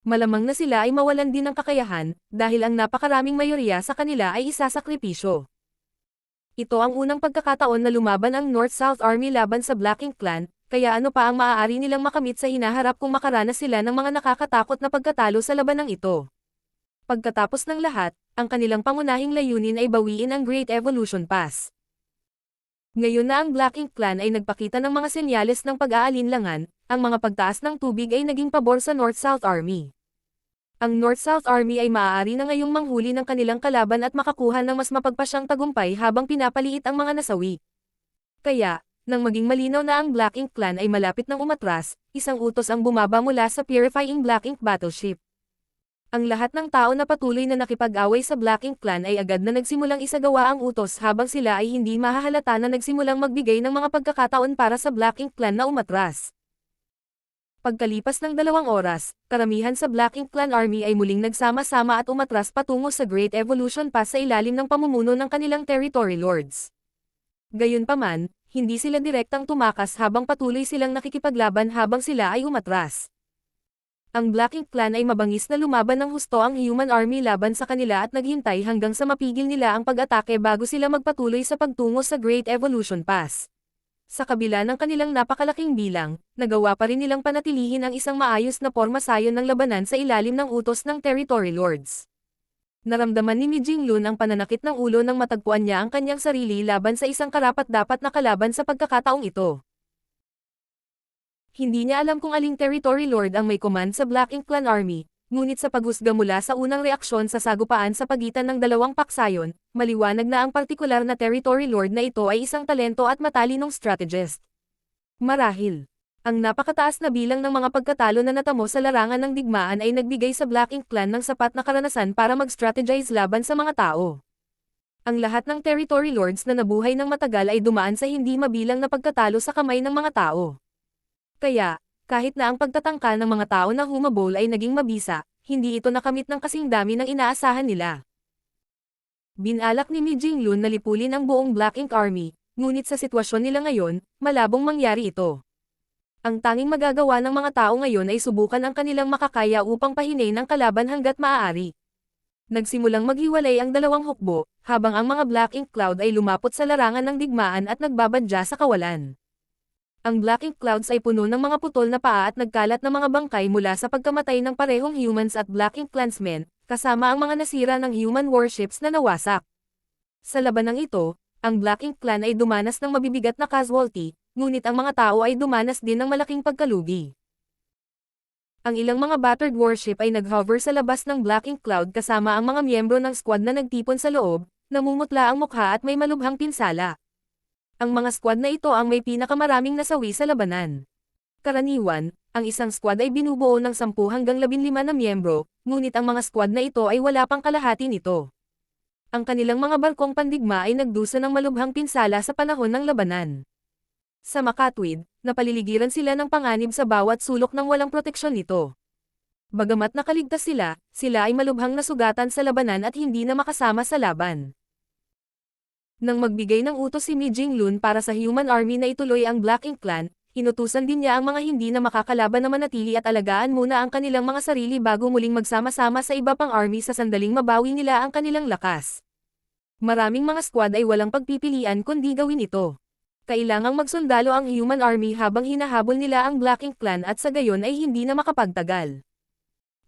Malamang na sila ay mawalan din ng kakayahan, dahil ang napakaraming mayoriya sa kanila ay isasakripisyo. Ito ang unang pagkakataon na lumaban ang North-South Army laban sa Black Ink Clan, kaya ano pa ang maaari nilang makamit sa hinaharap kung makaranas sila ng mga nakakatakot na pagkatalo sa labanang ito. Pagkatapos ng lahat, ang kanilang pangunahing layunin ay bawiin ang Great Evolution Pass. Ngayon na ang Black Ink Clan ay nagpakita ng mga senyales ng pag-aalinlangan, ang mga pagtaas ng tubig ay naging pabor sa North-South Army. Ang North-South Army ay maaari na ngayong manghuli ng kanilang kalaban at makakuha ng mas mapagpasyang tagumpay habang pinapaliit ang mga nasawi. Kaya, nang maging malinaw na ang Black Ink Clan ay malapit ng umatras, isang utos ang bumaba mula sa Purifying Black Ink Battleship. Ang lahat ng tao na patuloy na nakipag-away sa Black Ink Clan ay agad na nagsimulang isagawa ang utos habang sila ay hindi mahahalata na nagsimulang magbigay ng mga pagkakataon para sa Black Ink Clan na umatras. Pagkalipas ng 2 oras, karamihan sa Black Ink Clan Army ay muling nagsama-sama at umatras patungo sa Great Evolution Pass sa ilalim ng pamumuno ng kanilang Territory Lords. Gayunpaman, hindi sila direktang tumakas habang patuloy silang nakikipaglaban habang sila ay umatras. Ang Black Ink Clan ay mabangis na lumaban ng husto ang Human Army laban sa kanila at naghintay hanggang sa mapigil nila ang pag-atake bago sila magpatuloy sa pagtungo sa Great Evolution Pass. Sa kabila ng kanilang napakalaking bilang, nagawa pa rin nilang panatilihin ang isang maayos na pormasayon ng labanan sa ilalim ng utos ng Territory Lords. Naramdaman ni Mi Jinglun ang pananakit ng ulo nang matagpuan niya ang kanyang sarili laban sa isang karapat-dapat na kalaban sa pagkakataong ito. Hindi niya alam kung aling Territory Lord ang may command sa Black Ink Clan Army, ngunit sa paghusga mula sa unang reaksyon sa sagupaan sa pagitan ng dalawang paksayon, maliwanag na ang partikular na Territory Lord na ito ay isang talento at matalinong strategist. Marahil, Ang napakataas na bilang ng mga pagkatalo na natamo sa larangan ng digmaan ay nagbigay sa Black Ink Clan ng sapat na karanasan para mag-strategize laban sa mga tao. Ang lahat ng territory lords na nabuhay ng matagal ay dumaan sa hindi mabilang na pagkatalo sa kamay ng mga tao. Kaya, kahit na ang pagtatangka ng mga tao na humabol ay naging mabisa, hindi ito nakamit ng kasing dami ng inaasahan nila. Binalak ni Mi Jinglun na lipulin ang buong Black Ink Army, ngunit sa sitwasyon nila ngayon, malabong mangyari ito. Ang tanging magagawa ng mga tao ngayon ay subukan ang kanilang makakaya upang pahinay ng kalaban hanggat maaari. Nagsimulang maghiwalay ang dalawang hukbo, habang ang mga Black Ink Cloud ay lumapot sa larangan ng digmaan at nagbabadya sa kawalan. Ang Black Ink Clouds ay puno ng mga putol na paa at nagkalat na mga bangkay mula sa pagkamatay ng parehong humans at Black Ink Clansmen, kasama ang mga nasira ng human warships na nawasak. Sa labanang ito, ang Black Ink Clan ay dumanas ng mabibigat na casualty, ngunit ang mga tao ay dumanas din ng malaking pagkalugi. Ang ilang mga battered warship ay nag-hover sa labas ng Black Ink Cloud kasama ang mga miyembro ng squad na nagtipon sa loob, namumutla ang mukha at may malubhang pinsala. Ang mga squad na ito ang may pinakamaraming nasawi sa labanan. Karaniwan, ang isang squad ay binubuo ng 10 hanggang 15 na miyembro, ngunit ang mga squad na ito ay wala pang kalahati nito. Ang kanilang mga barkong pandigma ay nagdusa ng malubhang pinsala sa panahon ng labanan. Sa makatwid, napaliligiran sila ng panganib sa bawat sulok ng walang proteksyon nito. Bagamat nakaligtas sila, sila ay malubhang nasugatan sa labanan at hindi na makasama sa laban. Nang magbigay ng utos si Mi Jinglun para sa human army na ituloy ang Black Ink Clan, inutusan din niya ang mga hindi na makakalaban na manatili at alagaan muna ang kanilang mga sarili bago muling magsama-sama sa iba pang army sa sandaling mabawi nila ang kanilang lakas. Maraming mga squad ay walang pagpipilian kundi gawin ito. Kailangang magsundalo ang human army habang hinahabol nila ang Black Ink Clan at sa gayon ay hindi na makapagtagal.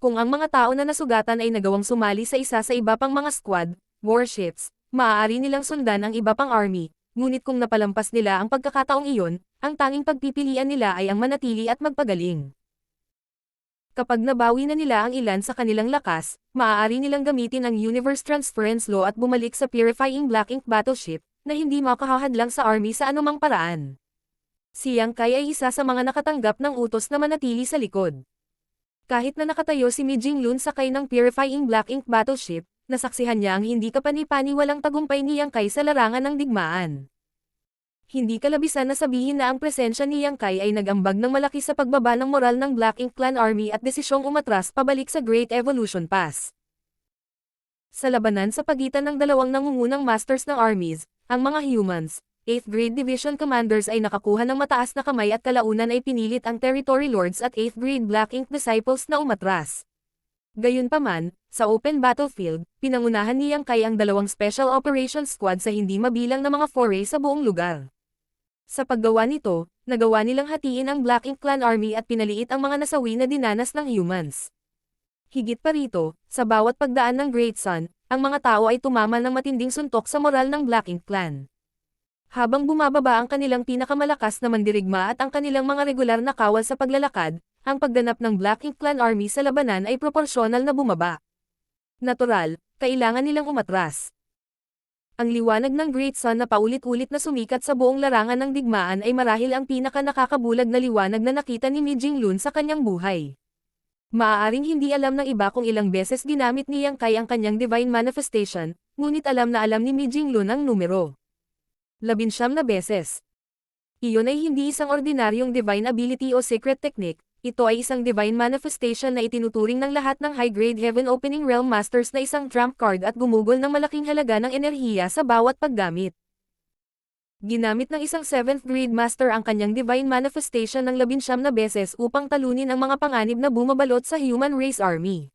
Kung ang mga tao na nasugatan ay nagawang sumali sa isa sa iba pang mga squad, warships, maaari nilang sundan ang iba pang army, ngunit kung napalampas nila ang pagkakataong iyon, ang tanging pagpipilian nila ay ang manatili at magpagaling. Kapag nabawi na nila ang ilan sa kanilang lakas, maaari nilang gamitin ang Universe Transference Law at bumalik sa Purifying Black Ink Battleship, na hindi makahahadlang sa army sa anumang paraan. Si Yang Kai ay isa sa mga nakatanggap ng utos na manatili sa likod. Kahit na nakatayo si Mi Jinglun sakay ng Purifying Black Ink Battleship, nasaksihan niya ang hindi kapani-paniwalang tagumpay ni Yang Kai sa larangan ng digmaan. Hindi kalabisan na sabihin na ang presensya ni Yang Kai ay nag-ambag ng malaki sa pagbaba ng moral ng Black Ink Clan Army at desisyong umatras pabalik sa Great Evolution Pass. Sa labanan sa pagitan ng dalawang nangungunang masters ng armies, ang mga humans, 8th Grade Division Commanders ay nakakuha ng mataas na kamay at kalaunan ay pinilit ang Territory Lords at 8th Grade Black Ink Disciples na umatras. Gayunpaman, sa open battlefield, pinangunahan ni Yang Kai ang dalawang Special Operations Squad sa hindi mabilang na mga foray sa buong lugar. Sa paggawa nito, nagawa nilang hatiin ang Black Ink Clan Army at pinaliit ang mga nasawi na dinanas ng humans. Higit pa rito, sa bawat pagdaan ng Great Sun, ang mga tao ay tumama ng matinding suntok sa moral ng Black Ink Clan. Habang bumababa ang kanilang pinakamalakas na mandirigma at ang kanilang mga regular na kawal sa paglalakad, ang pagganap ng Black Ink Clan Army sa labanan ay proporsyonal na bumaba. Natural, kailangan nilang umatras. Ang liwanag ng Great Sun na paulit-ulit na sumikat sa buong larangan ng digmaan ay marahil ang pinaka-nakakabulag na liwanag na nakita ni Mi Jinglun sa kanyang buhay. Maaaring hindi alam ng iba kung ilang beses ginamit ni Yang Kai ang kanyang divine manifestation, ngunit alam ni Mi Jinglun ang numero. 19 na beses. Iyon ay hindi isang ordinaryong divine ability o secret technique, ito ay isang divine manifestation na itinuturing ng lahat ng high-grade Heaven Opening Realm Masters na isang trump card at gumugol ng malaking halaga ng enerhiya sa bawat paggamit. Ginamit ng isang 7th grade master ang kanyang divine manifestation ng 19 na beses upang talunin ang mga panganib na bumabalot sa human race army.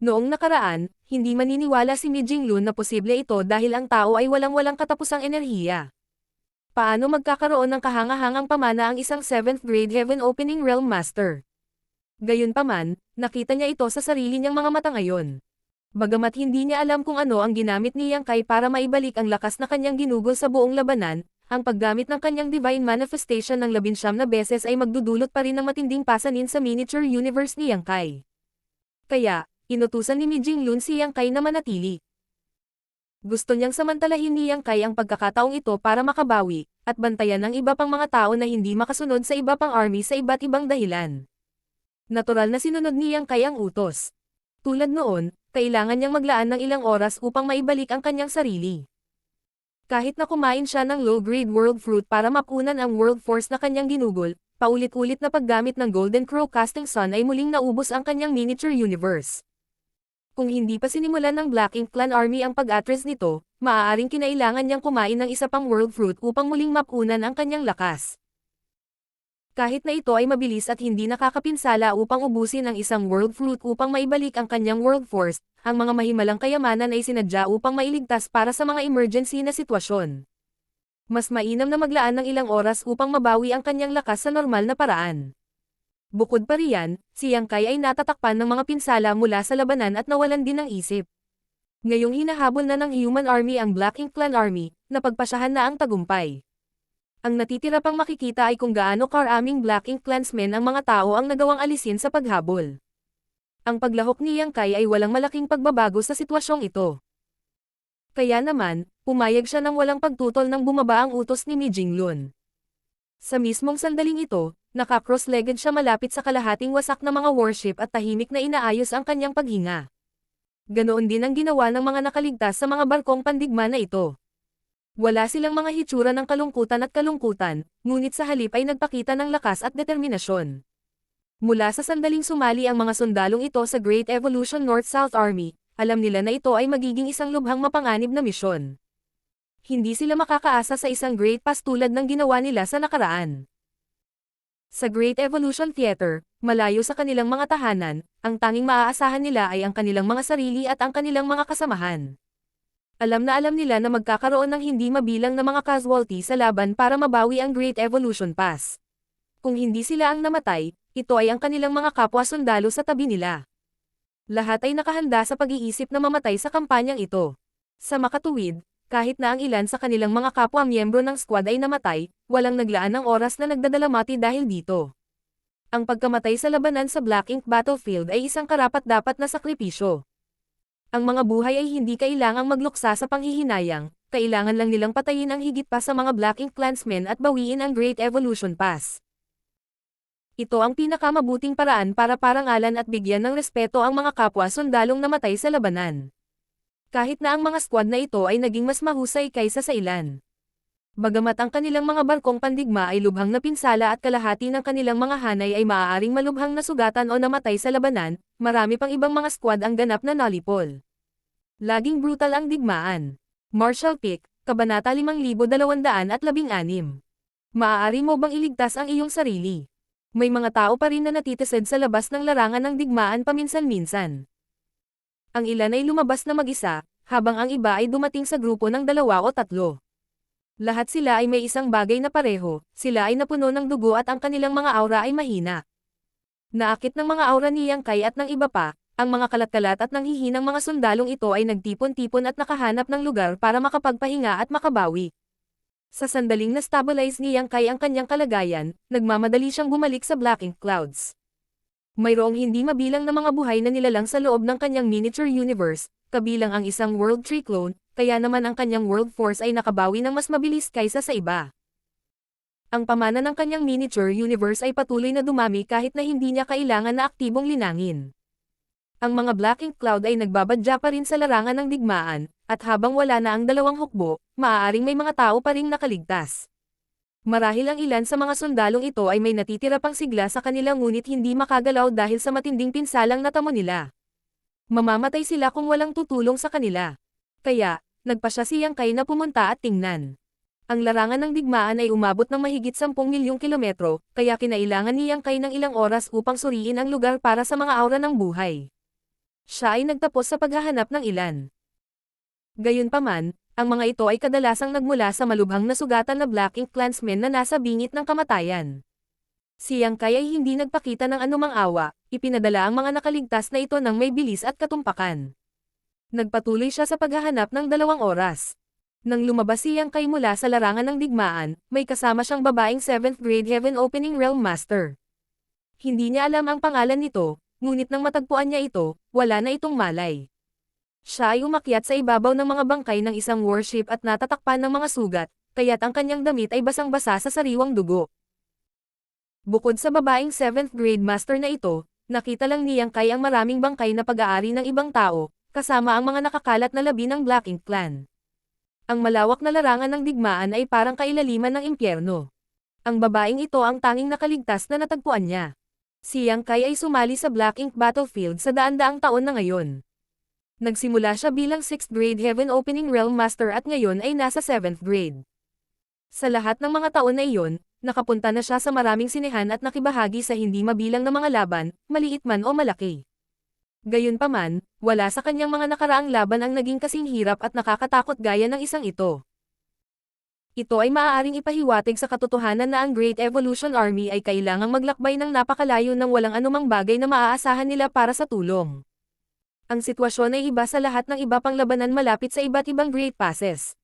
Noong nakaraan, hindi maniniwala si Mi Jinglun na posible ito dahil ang tao ay walang-walang katapusang enerhiya. Paano magkakaroon ng kahangahangang pamana ang isang 7th grade Heaven Opening Realm Master? Gayunpaman, nakita niya ito sa sarili niyang mga mata ngayon. Bagamat hindi niya alam kung ano ang ginamit ni Yang Kai para maibalik ang lakas na kanyang ginugol sa buong labanan, ang paggamit ng kanyang divine manifestation ng 19 na beses ay magdudulot pa rin ng matinding pasanin sa miniature universe ni Yang Kai. Kaya, inutusan ni Mi Jinglun si Yang Kai na manatili. Gusto niyang samantalahin ni Yang Kai ang pagkakataong ito para makabawi, at bantayan ang iba pang mga tao na hindi makasunod sa iba pang army sa iba't ibang dahilan. Natural na sinunod ni Yang Kai ang utos. Tulad noon, kailangan niyang maglaan ng ilang oras upang maibalik ang kanyang sarili. Kahit na kumain siya ng low-grade world fruit para mapunan ang world force na kanyang ginugol, paulit-ulit na paggamit ng Golden Crow Casting Sun ay muling naubos ang kanyang miniature universe. Kung hindi pa sinimulan ng Black Ink Clan Army ang pag-address nito, maaaring kinailangan niyang kumain ng isa pang world fruit upang muling mapunan ang kanyang lakas. Kahit na ito ay mabilis at hindi nakakapinsala upang ubusin ang isang world fruit upang maibalik ang kanyang world force, ang mga mahimalang kayamanan ay sinadya upang mailigtas para sa mga emergency na sitwasyon. Mas mainam na maglaan ng ilang oras upang mabawi ang kanyang lakas sa normal na paraan. Bukod pa riyan, si Yang Kai ay natatakpan ng mga pinsala mula sa labanan at nawalan din ng isip. Ngayong hinahabol na ng Human Army ang Black Ink Clan Army, napagpasyahan na ang tagumpay. Ang natitira pang makikita ay kung gaano karaming Black Ink Clansmen ang mga tao ang nagawang alisin sa paghabol. Ang paglahok ni Yang Kai ay walang malaking pagbabago sa sitwasyong ito. Kaya naman, pumayag siya ng walang pagtutol nang bumaba ang utos ni Mi Jinglun. Sa mismong sandaling ito, naka-cross-legged siya malapit sa kalahating wasak na mga warship at tahimik na inaayos ang kanyang paghinga. Ganoon din ang ginawa ng mga nakaligtas sa mga barkong pandigma na ito. Wala silang mga hitsura ng kalungkutan, ngunit sa halip ay nagpakita ng lakas at determinasyon. Mula sa sandaling sumali ang mga sundalong ito sa Great Evolution North-South Army, alam nila na ito ay magiging isang lubhang mapanganib na misyon. Hindi sila makakaasa sa isang Great Pass tulad ng ginawa nila sa nakaraan. Sa Great Evolution Theater, malayo sa kanilang mga tahanan, ang tanging maaasahan nila ay ang kanilang mga sarili at ang kanilang mga kasamahan. Alam nila na magkakaroon ng hindi mabilang na mga casualty sa laban para mabawi ang Great Evolution Pass. Kung hindi sila ang namatay, ito ay ang kanilang mga kapwa sundalo sa tabi nila. Lahat ay nakahanda sa pag-iisip na mamatay sa kampanyang ito. Sa makatuwid, kahit na ang ilan sa kanilang mga kapwa miyembro ng squad ay namatay, walang naglaan ng oras na nagdadalamati dahil dito. Ang pagkamatay sa labanan sa Black Ink Battlefield ay isang karapat-dapat na sakripisyo. Ang mga buhay ay hindi kailangang magluksa sa panghihinayang, kailangan lang nilang patayin ang higit pa sa mga Black Ink Clansmen at bawiin ang Great Evolution Pass. Ito ang pinakamabuting paraan para parangalan at bigyan ng respeto ang mga kapwa sundalong namatay sa labanan. Kahit na ang mga squad na ito ay naging mas mahusay kaysa sa ilan. Bagamat ang kanilang mga barkong pandigma ay lubhang napinsala at kalahati ng kanilang mga hanay ay maaaring malubhang nasugatan o namatay sa labanan, marami pang ibang mga squad ang ganap na nalipol. Laging brutal ang digmaan. Marshall Pick, Kabanata 5216. Maaari mo bang iligtas ang iyong sarili? May mga tao pa rin na natitised sa labas ng larangan ng digmaan paminsan-minsan. Ang ilan ay lumabas na mag-isa, habang ang iba ay dumating sa grupo ng 2 o 3. Lahat sila ay may isang bagay na pareho, sila ay napuno ng dugo at ang kanilang mga aura ay mahina. Naakit ng mga aura ni Yang Kai at ng iba pa, ang mga kalat-kalat at nanghihinang mga sundalong ito ay nagtipon-tipon at nakahanap ng lugar para makapagpahinga at makabawi. Sa sandaling na-stabilize ni Yang Kai ang kanyang kalagayan, nagmamadali siyang bumalik sa Black Ink Clouds. Mayroong hindi mabilang na mga buhay na nilalang sa loob ng kanyang miniature universe, kabilang ang isang World Tree clone, kaya naman ang kanyang World Force ay nakabawi ng mas mabilis kaysa sa iba. Ang pamana ng kanyang miniature universe ay patuloy na dumami kahit na hindi niya kailangan na aktibong linangin. Ang mga Black Ink Cloud ay nagbabadya pa rin sa larangan ng digmaan, at habang wala na ang 2 hukbo, maaaring may mga tao pa ring nakaligtas. Marahil ang ilan sa mga sundalong ito ay may natitira pang sigla sa kanila ngunit hindi makagalaw dahil sa matinding pinsalang natamo nila. Mamamatay sila kung walang tutulong sa kanila. Kaya, nagpasya si Yang Kai na pumunta at tingnan. Ang larangan ng digmaan ay umabot ng mahigit 10 milyong kilometro, kaya kinailangan ni Yang Kai ng ilang oras upang suriin ang lugar para sa mga aura ng buhay. Siya ay nagtapos sa paghahanap ng ilan. Gayunpaman, ang mga ito ay kadalasang nagmula sa malubhang nasugatan na Black Ink Clansmen na nasa bingit ng kamatayan. Si Yang Kai ay hindi nagpakita ng anumang awa, ipinadala ang mga nakaligtas na ito ng may bilis at katumpakan. Nagpatuloy siya sa paghahanap ng 2 oras. Nang lumabas si Yang Kai mula sa larangan ng digmaan, may kasama siyang babaeng 7th grade Heaven Opening Realm Master. Hindi niya alam ang pangalan nito, ngunit nang matagpuan niya ito, wala na itong malay. Siya ay umakyat sa ibabaw ng mga bangkay ng isang warship at natatakpan ng mga sugat, kaya't ang kanyang damit ay basang-basa sa sariwang dugo. Bukod sa babaeng 7th grade master na ito, nakita lang ni Yang Kai ang maraming bangkay na pag-aari ng ibang tao, kasama ang mga nakakalat na labi ng Black Ink Clan. Ang malawak na larangan ng digmaan ay parang kailaliman ng impyerno. Ang babaeng ito ang tanging nakaligtas na natagpuan niya. Si Yang Kai ay sumali sa Black Ink Battlefield sa daan-daang taon na ngayon. Nagsimula siya bilang 6th grade Heaven Opening Realm Master at ngayon ay nasa 7th grade. Sa lahat ng mga taon na iyon, nakapunta na siya sa maraming sinehan at nakibahagi sa hindi mabilang na mga laban, maliit man o malaki. Gayunpaman, wala sa kanyang mga nakaraang laban ang naging kasing hirap at nakakatakot gaya ng isang ito. Ito ay maaaring ipahiwatig sa katotohanan na ang Great Evolution Army ay kailangang maglakbay ng napakalayo ng walang anumang bagay na maaasahan nila para sa tulong. Ang sitwasyon ay iba sa lahat ng iba pang labanan malapit sa iba't ibang Great Passes.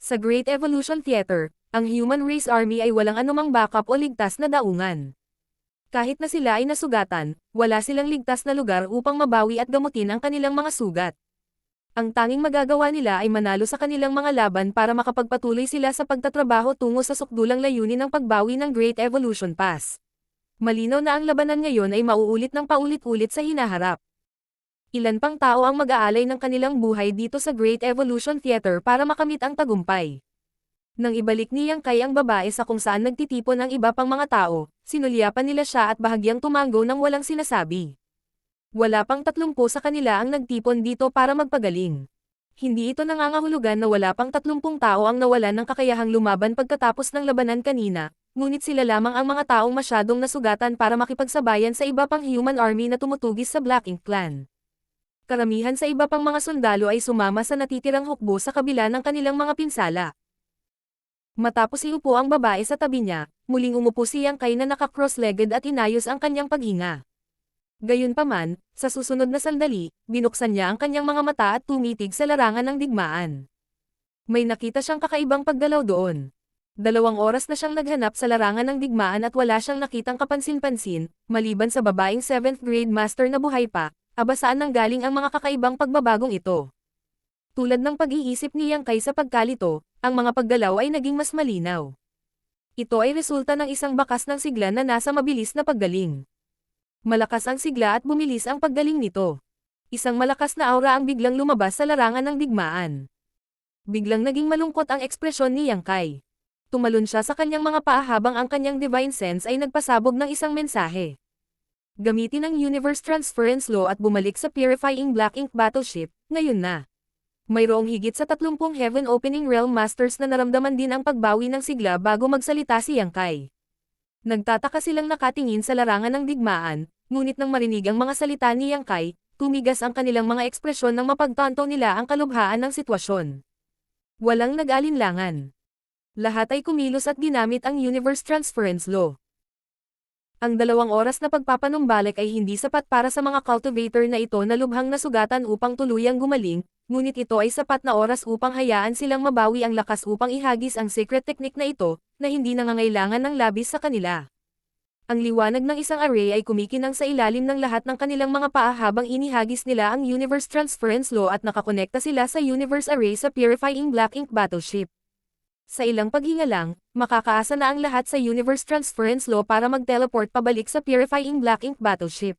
Sa Great Evolution Theater, ang Human Race Army ay walang anumang backup o ligtas na daungan. Kahit na sila ay nasugatan, wala silang ligtas na lugar upang mabawi at gamutin ang kanilang mga sugat. Ang tanging magagawa nila ay manalo sa kanilang mga laban para makapagpatuloy sila sa pagtatrabaho tungo sa sukdulang layunin ng pagbawi ng Great Evolution Pass. Malinaw na ang labanan ngayon ay mauulit ng paulit-ulit sa hinaharap. Ilan pang tao ang mag-aalay ng kanilang buhay dito sa Great Evolution Theater para makamit ang tagumpay. Nang ibalik ni Yang Kai ang babae sa kung saan nagtitipon ang iba pang mga tao, sinulyapan nila siya at bahagyang tumango nang walang sinasabi. Wala pang 30 sa kanila ang nagtipon dito para magpagaling. Hindi ito nangangahulugan na wala pang 30 tao ang nawalan ng kakayahang lumaban pagkatapos ng labanan kanina, ngunit sila lamang ang mga taong masyadong nasugatan para makipagsabayan sa iba pang human army na tumutugis sa Black Ink Clan. Karamihan sa iba pang mga sundalo ay sumama sa natitirang hukbo sa kabila ng kanilang mga pinsala. Matapos iupo ang babae sa tabi niya, muling umupo si Yang Kai na naka-cross-legged at inayos ang kanyang paghinga. Gayunpaman, sa susunod na sandali, binuksan niya ang kanyang mga mata at tumitig sa larangan ng digmaan. May nakita siyang kakaibang paggalaw doon. 2 oras na siyang naghanap sa larangan ng digmaan at wala siyang nakitang kapansin-pansin, maliban sa babaeng 7th grade master na buhay pa, saan nanggaling ang mga kakaibang pagbabagong ito. Tulad ng pag-iisip ni Yang Kai sa pagkalito, ang mga paggalaw ay naging mas malinaw. Ito ay resulta ng isang bakas ng sigla na nasa mabilis na paggaling. Malakas ang sigla at bumilis ang paggaling nito. Isang malakas na aura ang biglang lumabas sa larangan ng digmaan. Biglang naging malungkot ang ekspresyon ni Yang Kai. Tumalon siya sa kanyang mga paa habang ang kanyang divine sense ay nagpasabog ng isang mensahe. Gamitin ang Universe Transference Law at bumalik sa Purifying Black Ink Battleship, ngayon na. Mayroong higit sa 30 Heaven Opening Realm Masters na naramdaman din ang pagbawi ng sigla bago magsalita si Yang Kai. Nagtataka silang nakatingin sa larangan ng digmaan, ngunit nang marinig ang mga salita ni Yang Kai, tumigas ang kanilang mga ekspresyon nang mapagtanto nila ang kalubhaan ng sitwasyon. Walang nag-alinlangan. Lahat ay kumilos at ginamit ang Universe Transference Law. Ang 2 oras na pagpapanumbalik ay hindi sapat para sa mga cultivator na ito na lubhang nasugatan upang tuluyang gumaling, ngunit ito ay sapat na oras upang hayaan silang mabawi ang lakas upang ihagis ang secret technique na ito, na hindi nangangailangan ng labis sa kanila. Ang liwanag ng isang array ay kumikinang sa ilalim ng lahat ng kanilang mga paa habang inihagis nila ang Universe Transference Law at nakakonekta sila sa Universe Array sa Purifying Black Ink Battleship. Sa ilang paghinga lang, makakaasa na ang lahat sa Universe Transference Law para mag-teleport pabalik sa Purifying Black Ink Battleship.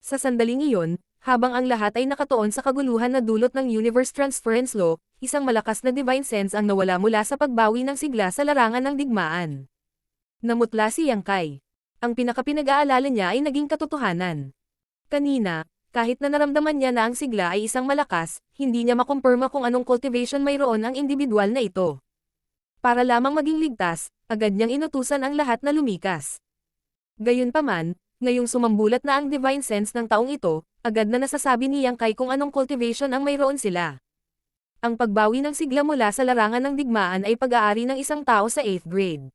Sa sandaling iyon, habang ang lahat ay nakatuon sa kaguluhan na dulot ng Universe Transference Law, isang malakas na divine sense ang nawala mula sa pagbawi ng sigla sa larangan ng digmaan. Namutla si Yang Kai. Ang pinakapinag-aalala niya ay naging katotohanan. Kanina, kahit na naramdaman niya na ang sigla ay isang malakas, hindi niya makumpirma kung anong cultivation mayroon ang individual na ito. Para lamang maging ligtas, agad niyang inutusan ang lahat na lumikas. Gayunpaman, ngayong sumambulat na ang divine sense ng taong ito, agad na nasasabi ni Yang Kai kung anong cultivation ang mayroon sila. Ang pagbawi ng sigla mula sa larangan ng digmaan ay pag-aari ng isang tao sa 8th grade.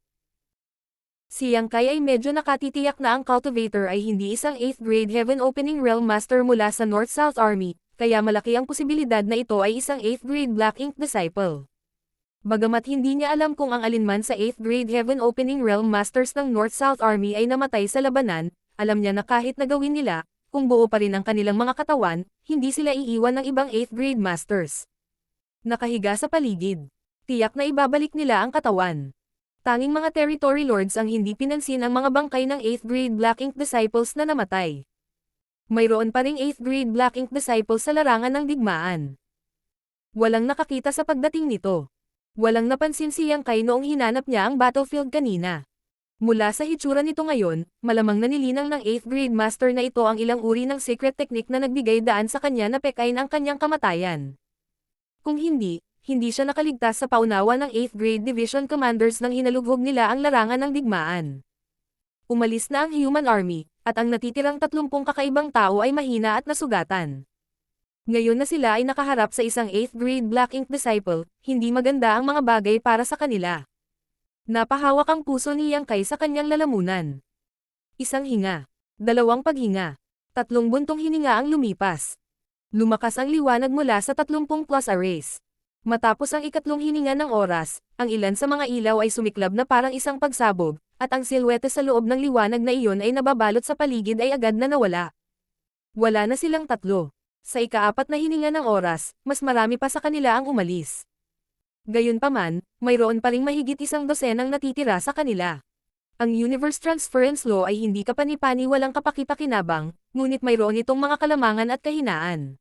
Si Yang Kai ay medyo nakatitiyak na ang cultivator ay hindi isang 8th grade Heaven Opening Realm Master mula sa North-South Army, kaya malaki ang posibilidad na ito ay isang 8th grade Black Ink Disciple. Bagamat hindi niya alam kung ang alinman sa 8th grade Heaven Opening Realm Masters ng North-South Army ay namatay sa labanan, alam niya na kahit nagawin nila, kung buo pa rin ang kanilang mga katawan, hindi sila iiwan ng ibang 8th grade masters. Nakahiga sa paligid. Tiyak na ibabalik nila ang katawan. Tanging mga territory lords ang hindi pinansin ang mga bangkay ng 8th grade Black Ink disciples na namatay. Mayroon pa ring 8th grade Black Ink disciples sa larangan ng digmaan. Walang nakakita sa pagdating nito. Walang napansin si Yang Kai noong hinanap niya ang battlefield kanina. Mula sa hitsura nito ngayon, malamang nanilinang ng 8th grade master na ito ang ilang uri ng secret technique na nagbigay daan sa kanya na pekain ang kanyang kamatayan. Kung hindi siya nakaligtas sa paunawa ng 8th grade division commanders nang hinalugog nila ang larangan ng digmaan. Umalis na ang human army, at ang natitirang 30 kakaibang tao ay mahina at nasugatan. Ngayon na sila ay nakaharap sa isang 8th grade Black Ink disciple, hindi maganda ang mga bagay para sa kanila. Napahawak ang puso ni Yang Kai sa kanyang lalamunan. Isang hinga. Dalawang paghinga. 3 buntong hininga ang lumipas. Lumakas ang liwanag mula sa 30 plus arrays. Matapos ang ikatlong hininga ng oras, ang ilan sa mga ilaw ay sumiklab na parang isang pagsabog, at ang silhwete sa loob ng liwanag na iyon ay nababalot sa paligid ay agad na nawala. Wala na silang 3. Sa ika-4 na hininga ng oras, mas marami pa sa kanila ang umalis. Gayunpaman, mayroon pa ring mahigit 100 natitira sa kanila. Ang Universe Transference Law ay hindi kapani-pani walang kapaki-pakinabang, ngunit mayroon itong mga kalamangan at kahinaan.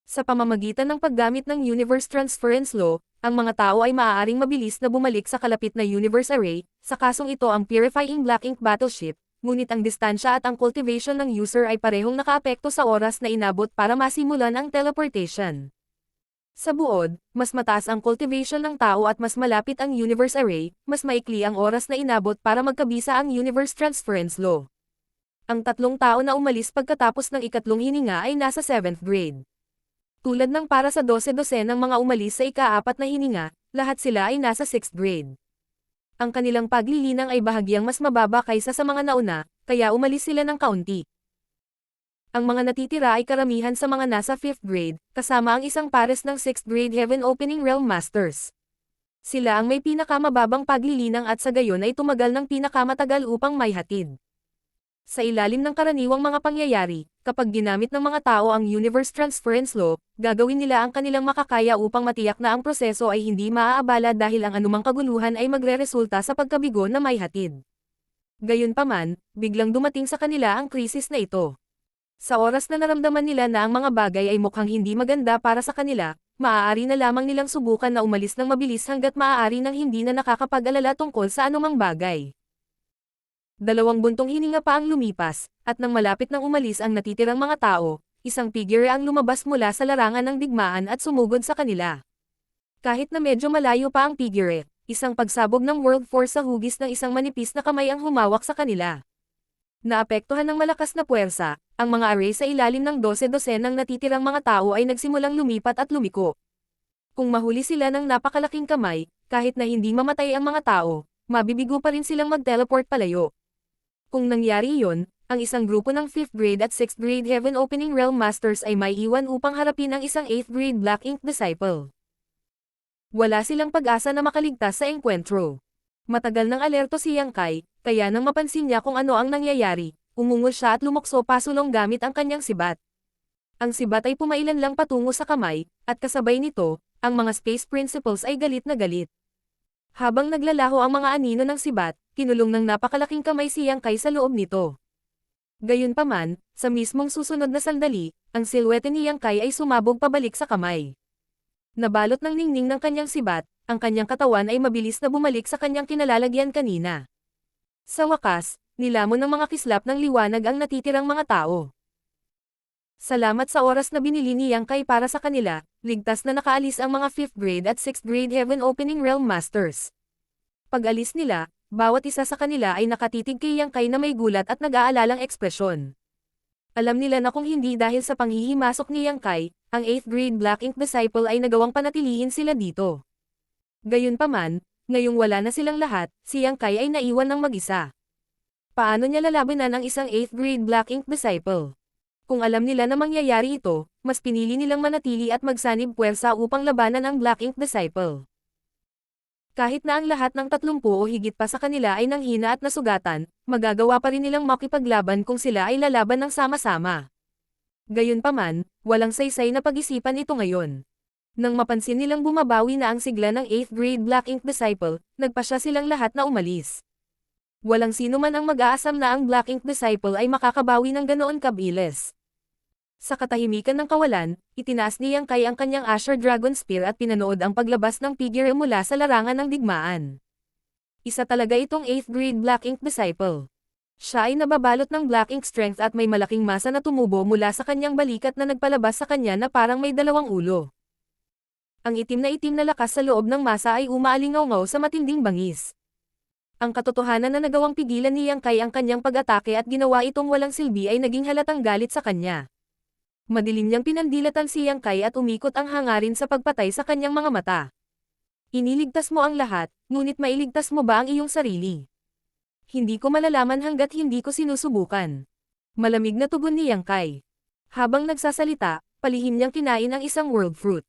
Sa pamamagitan ng paggamit ng Universe Transference Law, ang mga tao ay maaaring mabilis na bumalik sa kalapit na Universe Array, sa kasong ito ang Purifying Black Ink Battleship, ngunit ang distansya at ang cultivation ng user ay parehong nakaapekto sa oras na inabot para masimulan ang teleportation. Sa buod, mas mataas ang cultivation ng tao at mas malapit ang Universe Array, mas maikli ang oras na inabot para magkabisa ang Universe Transference Law. Ang 3 tao na umalis pagkatapos ng ikatlong hininga ay nasa 7th grade. Tulad ng para sa 12 ng mga umalis sa ika-4 na hininga, lahat sila ay nasa 6th grade. Ang kanilang paglilinang ay bahagyang mas mababa kaysa sa mga nauna, kaya umalis sila ng kaunti. Ang mga natitira ay karamihan sa mga nasa 5th grade, kasama ang isang pares ng 6th grade Heaven Opening Realm Masters. Sila ang may pinakamababang paglilinang at sa gayon ay tumagal ng pinakamatagal upang may hatid. Sa ilalim ng karaniwang mga pangyayari, kapag ginamit ng mga tao ang Universe Transference Law, gagawin nila ang kanilang makakaya upang matiyak na ang proseso ay hindi maaabala dahil ang anumang kaguluhan ay magreresulta sa pagkabigo na may hatid. Gayunpaman, biglang dumating sa kanila ang krisis na ito. Sa oras na naramdaman nila na ang mga bagay ay mukhang hindi maganda para sa kanila, maaari na lamang nilang subukan na umalis ng mabilis hanggat maaari nang hindi na nakakapag-alala tungkol sa anumang bagay. 2 buntong hininga pa ang lumipas, at nang malapit nang umalis ang natitirang mga tao, isang figure ang lumabas mula sa larangan ng digmaan at sumugod sa kanila. Kahit na medyo malayo pa ang figure, isang pagsabog ng World Force sa hugis ng isang manipis na kamay ang humawak sa kanila. Naapektuhan ng malakas na puwersa, ang mga array sa ilalim ng 12 ng natitirang mga tao ay nagsimulang lumipat at lumiko. Kung mahuli sila ng napakalaking kamay, kahit na hindi mamatay ang mga tao, mabibigo pa rin silang mag-teleport palayo. Kung nangyari iyon, ang isang grupo ng 5th grade at 6th grade Heaven Opening Realm Masters ay may iwan upang harapin ang isang 8th grade Black Ink disciple. Wala silang pag-asa na makaligtas sa engkwentro. Matagal nang alerto si Yang Kai, kaya nang mapansin niya kung ano ang nangyayari, umungol siya at lumukso pasulong gamit ang kanyang sibat. Ang sibat ay pumailan lang patungo sa kamay, at kasabay nito, ang mga Space Principles ay galit na galit. Habang naglalaho ang mga anino ng sibat, kinulong ng napakalaking kamay si Yang Kai sa loob nito. Gayunpaman, sa mismong susunod na sandali, ang silhwete ni Yang Kai ay sumabog pabalik sa kamay. Nabalot ng ningning ng kanyang sibat, ang kanyang katawan ay mabilis na bumalik sa kanyang kinalalagyan kanina. Sa wakas, nilamon ng mga kislap ng liwanag ang natitirang mga tao. Salamat sa oras na binili ni Yang Kai para sa kanila, ligtas na nakaalis ang mga 5th grade at 6th grade Heaven Opening Realm Masters. Pag-alis nila, bawat isa sa kanila ay nakatitig kay Yang Kai na may gulat at nag-aalalang ekspresyon. Alam nila na kung hindi dahil sa panghihimasok ni Yang Kai, ang 8th grade Black Ink disciple ay nagawang panatilihin sila dito. Gayunpaman, ngayong wala na silang lahat, si Yang Kai ay naiwan ng mag-isa. Paano niya lalabanan ang isang 8th grade Black Ink disciple? Kung alam nila na mangyayari ito, mas pinili nilang manatili at magsanib puwersa upang labanan ang Black Ink disciple. Kahit na ang lahat ng 30 o higit pa sa kanila ay nanghina at nasugatan, magagawa pa rin nilang makipaglaban kung sila ay lalaban ng sama-sama. Gayunpaman, walang saysay na pag-isipan ito ngayon. Nang mapansin nilang bumabawi na ang sigla ng 8th grade Black Ink Disciple, nagpasya silang lahat na umalis. Walang sino man ang mag-aasam na ang Black Ink Disciple ay makakabawi ng ganoon kabilis. Sa katahimikan ng kawalan, itinaas ni Yang Kai ang kanyang Asher Dragon Spear at pinanood ang paglabas ng figure mula sa larangan ng digmaan. Isa talaga itong 8th grade Black Ink Disciple. Siya ay nababalot ng Black Ink Strength at may malaking masa na tumubo mula sa kanyang balikat na nagpalabas sa kanya na parang may dalawang ulo. Ang itim na lakas sa loob ng masa ay umaalingaw-ngaw sa matinding bangis. Ang katotohanan na nagawang pigilan ni Yang Kai ang kanyang pag-atake at ginawa itong walang silbi ay naging halatang galit sa kanya. Madilim niyang pinandilatan si Yang Kai at umikot ang hangarin sa pagpatay sa kanyang mga mata. Iniligtas mo ang lahat, ngunit mailigtas mo ba ang iyong sarili? Hindi ko malalaman hanggat hindi ko sinusubukan. Malamig na tugon ni Yang Kai. Habang nagsasalita, palihim niyang kinain ang isang world fruit.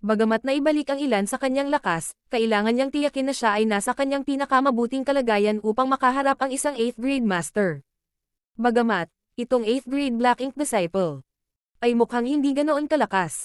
Bagamat naibalik ang ilan sa kanyang lakas, kailangan niyang tiyakin na siya ay nasa kanyang pinakamabuting kalagayan upang makaharap ang isang 8th grade master. Bagamat, itong 8th grade Black Ink Disciple ay mukhang hindi ganoon kalakas.